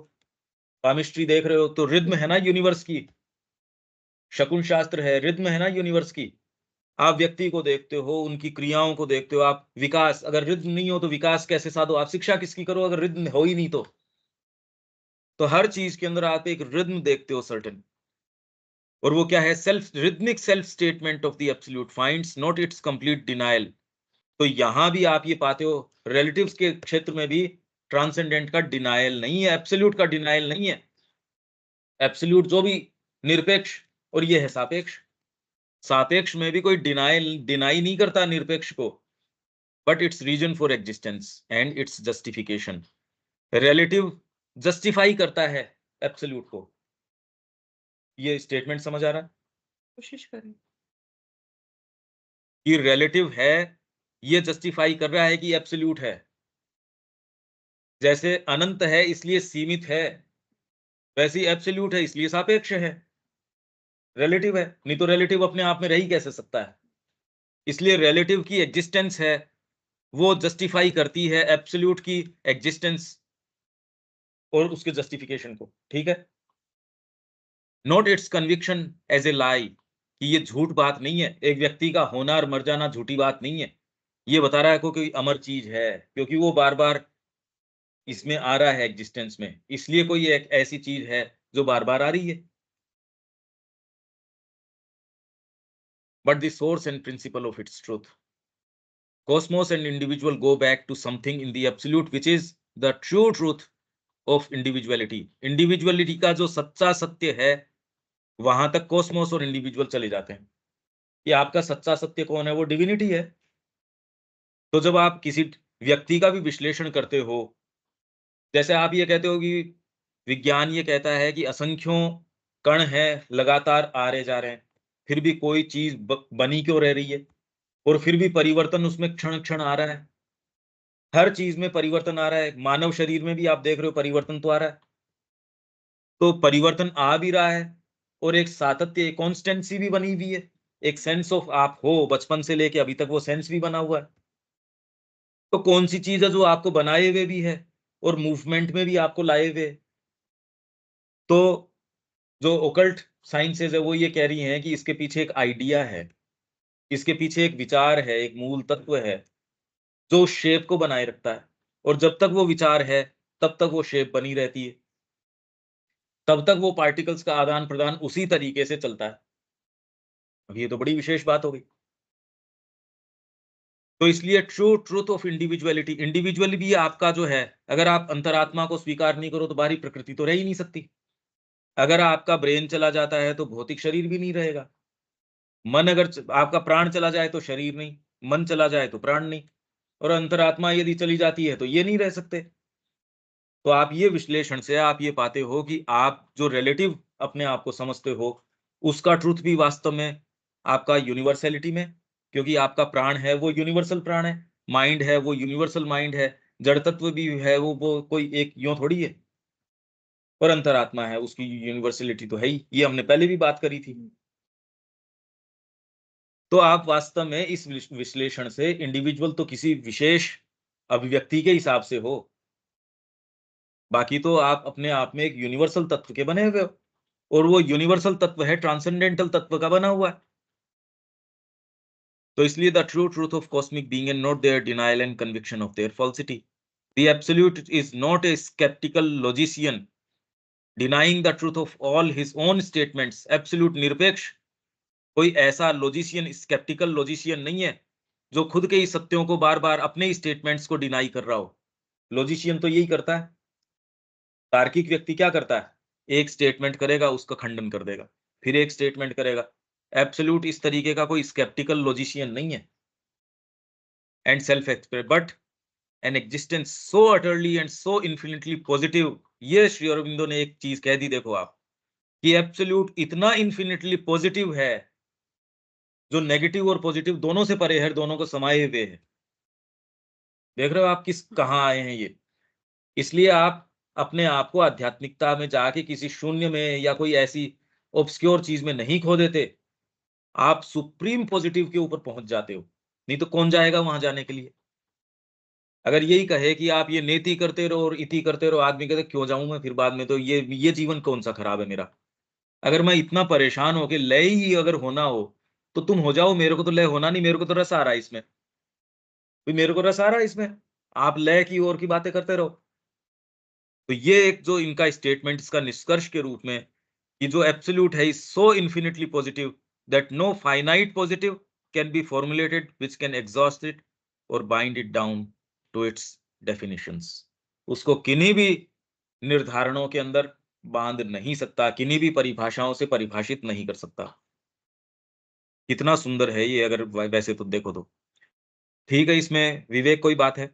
पामिस्ट्री देख रहे हो तो रिद्म है ना यूनिवर्स की, शकुन शास्त्र है, रिद्म है ना यूनिवर्स की। आप व्यक्ति को देखते हो, उनकी क्रियाओं को देखते हो, आप विकास, अगर रिद्म नहीं हो तो विकास कैसे साधो, आप शिक्षा किसकी करो अगर रिद्म हो ही नहीं तो हर चीज के अंदर आप एक रिद्म देखते हो सर्टेन। और वो क्या है, self rhythmic self statement of the absolute finds not it's complete denial. तो यहां भी आप ये पाते हो रिलेटिव्स के क्षेत्र में भी ट्रांसेंडेंट का डिनायल नहीं है, एब्सोल्यूट का डिनायल नहीं है। एब्सोल्यूट जो भी निरपेक्ष, और ये है सापेक्ष, सापेक्ष में भी कोई डिनाई नहीं करता निरपेक्ष को, but its reason for existence and its justification. Relative justify करता है एब्सोल्यूट को। ये स्टेटमेंट समझ आ रहा है? कोशिश करें। कि रिलेटिव है ये जस्टिफाई कर रहा है कि एब्सोल्यूट है। जैसे अनंत है इसलिए सीमित है, वैसे ही एब्सोल्यूट है इसलिए सापेक्ष है। रिलेटिव है, नहीं तो रिलेटिव अपने आप में रह ही कैसे सकता है। इसलिए रिलेटिव की एग्जिस्टेंस है वो जस्टिफाई करती है एब्सोल्यूट की एग्जिस्टेंस और उसके जस्टिफिकेशन को। ठीक है, not its conviction as a lie, कि ये झूठ बात नहीं है, एक व्यक्ति का होना और मर जाना झूठी बात नहीं है। ये बता रहा है कोई अमर चीज है, क्योंकि वो बार बार इसमें आ रहा है एग्जिस्टेंस में, इसलिए कोई एक ऐसी चीज है जो बार बार आ रही है। But the source and principle of its truth, cosmos and individual go back to something in the absolute which is the true truth of individuality। Individuality का जो सच्चा सत्य है वहां तक कॉस्मोस और इंडिविजुअल चले जाते हैं कि आपका सच्चा सत्य कौन है, वो डिविनिटी है। तो जब आप किसी व्यक्ति का भी विश्लेषण करते हो, जैसे आप ये कहते हो कि विज्ञान ये कहता है कि असंख्यों कण हैं लगातार आ रहे जा रहे हैं, फिर भी कोई चीज बनी क्यों रह रही है, और फिर भी परिवर्तन उसमें क्षण क्षण आ रहा है। हर चीज में परिवर्तन आ रहा है, मानव शरीर में भी आप देख रहे हो परिवर्तन तो आ रहा है। तो परिवर्तन आ भी रहा है और एक सातत्य, एक कॉन्स्टेंसी भी बनी हुई है, एक सेंस ऑफ आप हो बचपन से लेके अभी तक वो सेंस भी बना हुआ है। तो कौन सी चीज है जो आपको बनाए हुए भी है और मूवमेंट में भी आपको लाए हुए। तो जो ओकल्ट साइंसेज है वो ये कह रही हैं कि इसके पीछे एक आइडिया है, इसके पीछे एक विचार है, एक मूल तत्व है जो शेप को बनाए रखता है। और जब तक वो विचार है तब तक वो शेप बनी रहती है, तब तक वो पार्टिकल्स का आदान प्रदान उसी तरीके से चलता है। अब ये तो बड़ी विशेष बात हो गई। तो इसलिए true truth of individuality, individual भी आपका जो है, अगर आप अंतरात्मा को स्वीकार नहीं करो तो बाहरी प्रकृति तो रह ही नहीं सकती। अगर आपका ब्रेन चला जाता है तो भौतिक शरीर भी नहीं रहेगा। मन अगर आपका प्राण चला जाए तो शरीर नहीं, मन चला जाए तो प्राण नहीं, और अंतरात्मा यदि चली जाती है तो ये नहीं रह सकते। तो आप ये विश्लेषण से आप ये पाते हो कि आप जो रिलेटिव अपने आप को समझते हो उसका ट्रुथ भी वास्तव में आपका यूनिवर्सलिटी में, क्योंकि आपका प्राण है वो यूनिवर्सल प्राण है, माइंड है वो यूनिवर्सल माइंड है, जड़ तत्व भी है वो कोई एक यूं थोड़ी है, और अंतरात्मा है उसकी यूनिवर्सलिटी तो है ही, ये हमने पहले भी बात करी थी। तो आप वास्तव में इस विश्लेषण से इंडिविजुअल तो किसी विशेष अभिव्यक्ति के हिसाब से हो, बाकी तो आप अपने आप में एक यूनिवर्सल तत्व के बने हुए हो, और वो यूनिवर्सल तत्व है ट्रांसेंडेंटल तत्व का बना हुआ है। तो इसलिए the true truth of cosmic being and not their denial and conviction of their falsity. The absolute is not a sceptical logician denying the truth of all his own statements. Absolute निरपेक्ष कोई ऐसा logician, sceptical logician नहीं है जो खुद के ही सत्यों को बार बार अपने ही स्टेटमेंट्स को डिनाई कर रहा हो। लॉजिशियन तो यही करता है। तार्किक व्यक्ति क्या करता है? एक स्टेटमेंट करेगा, उसका खंडन कर देगा, फिर एक स्टेटमेंट करेगा। एब्सोल्यूट इस तरीके का कोई स्केप्टिकल लॉजिशियन नहीं है। And self express but an existence so utterly and so infinitely positive. ये श्री अरविंदो ने एक चीज कह दी, देखो आप, कि एब्सोल्यूट इतना इन्फिनिटली पॉजिटिव है जो नेगेटिव और पॉजिटिव दोनों से परे है, दोनों को समाये हुए है। देख रहे हो आप किस कहाँ आए हैं ये। इसलिए आप अपने आप को आध्यात्मिकता में जाके किसी शून्य में या कोई ऐसी ऑब्सक्योर चीज में नहीं खो देते, आप सुप्रीम पॉजिटिव के ऊपर पहुंच जाते हो। नहीं तो कौन जाएगा वहां जाने के लिए? अगर यही कहे कि आप ये नेति करते रहो और इति करते रहो, आदमी कहते क्यों जाऊं मैं फिर बाद में, तो ये जीवन कौन सा खराब है मेरा। अगर मैं इतना परेशान हो कि लय ही अगर होना हो तो तुम हो जाओ, मेरे को तो लय होना नहीं, मेरे को तो रस आ रहा है इसमें, मेरे को रस आ रहा है इसमें, आप लय की और की बातें करते रहो। तो ये एक जो इनका स्टेटमेंट, इसका निष्कर्ष के रूप में कि जो एब्सोल्यूट है is so infinitely positive that no finite positive can be formulated which can exhaust it और bind it down to its definitions. उसको किन्हीं भी निर्धारणों के अंदर बांध नहीं सकता, किन्हीं भी परिभाषाओं से परिभाषित नहीं कर सकता। कितना सुंदर है ये, अगर वैसे तो देखो तो। ठीक है, इसमें विवेक कोई बात है?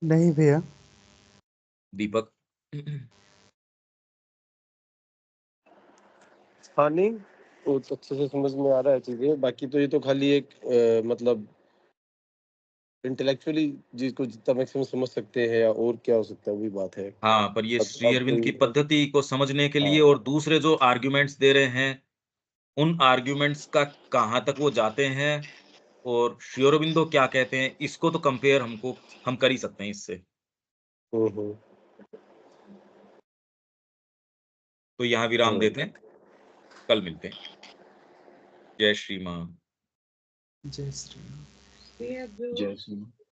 नहीं भैया। दीपक? हाँ नहीं, वो तो अच्छे से समझ में आ रहा है चीजें। बाकी तो ये तो खाली एक मतलब इंटेलेक्चुअली जिसको जितना मैक्सिमम समझ सकते हैं या और क्या हो सकता है, वही बात है। हाँ, पर ये श्री अब अरविंद की कोई पद्धति को समझने के लिए हाँ और दूसरे जो आर्ग्यूमेंट्स दे रहे हैं, उन आर्ग्यूमेंट्स का कहाँ तक वो जाते हैं और श्री अरविंदो क्या कहते हैं, इसको तो कंपेयर हम कर ही सकते हैं इससे। हम्म तो यहाँ विराम देते हैं, कल मिलते हैं। जय श्री मां। जय श्री राम। जय श्री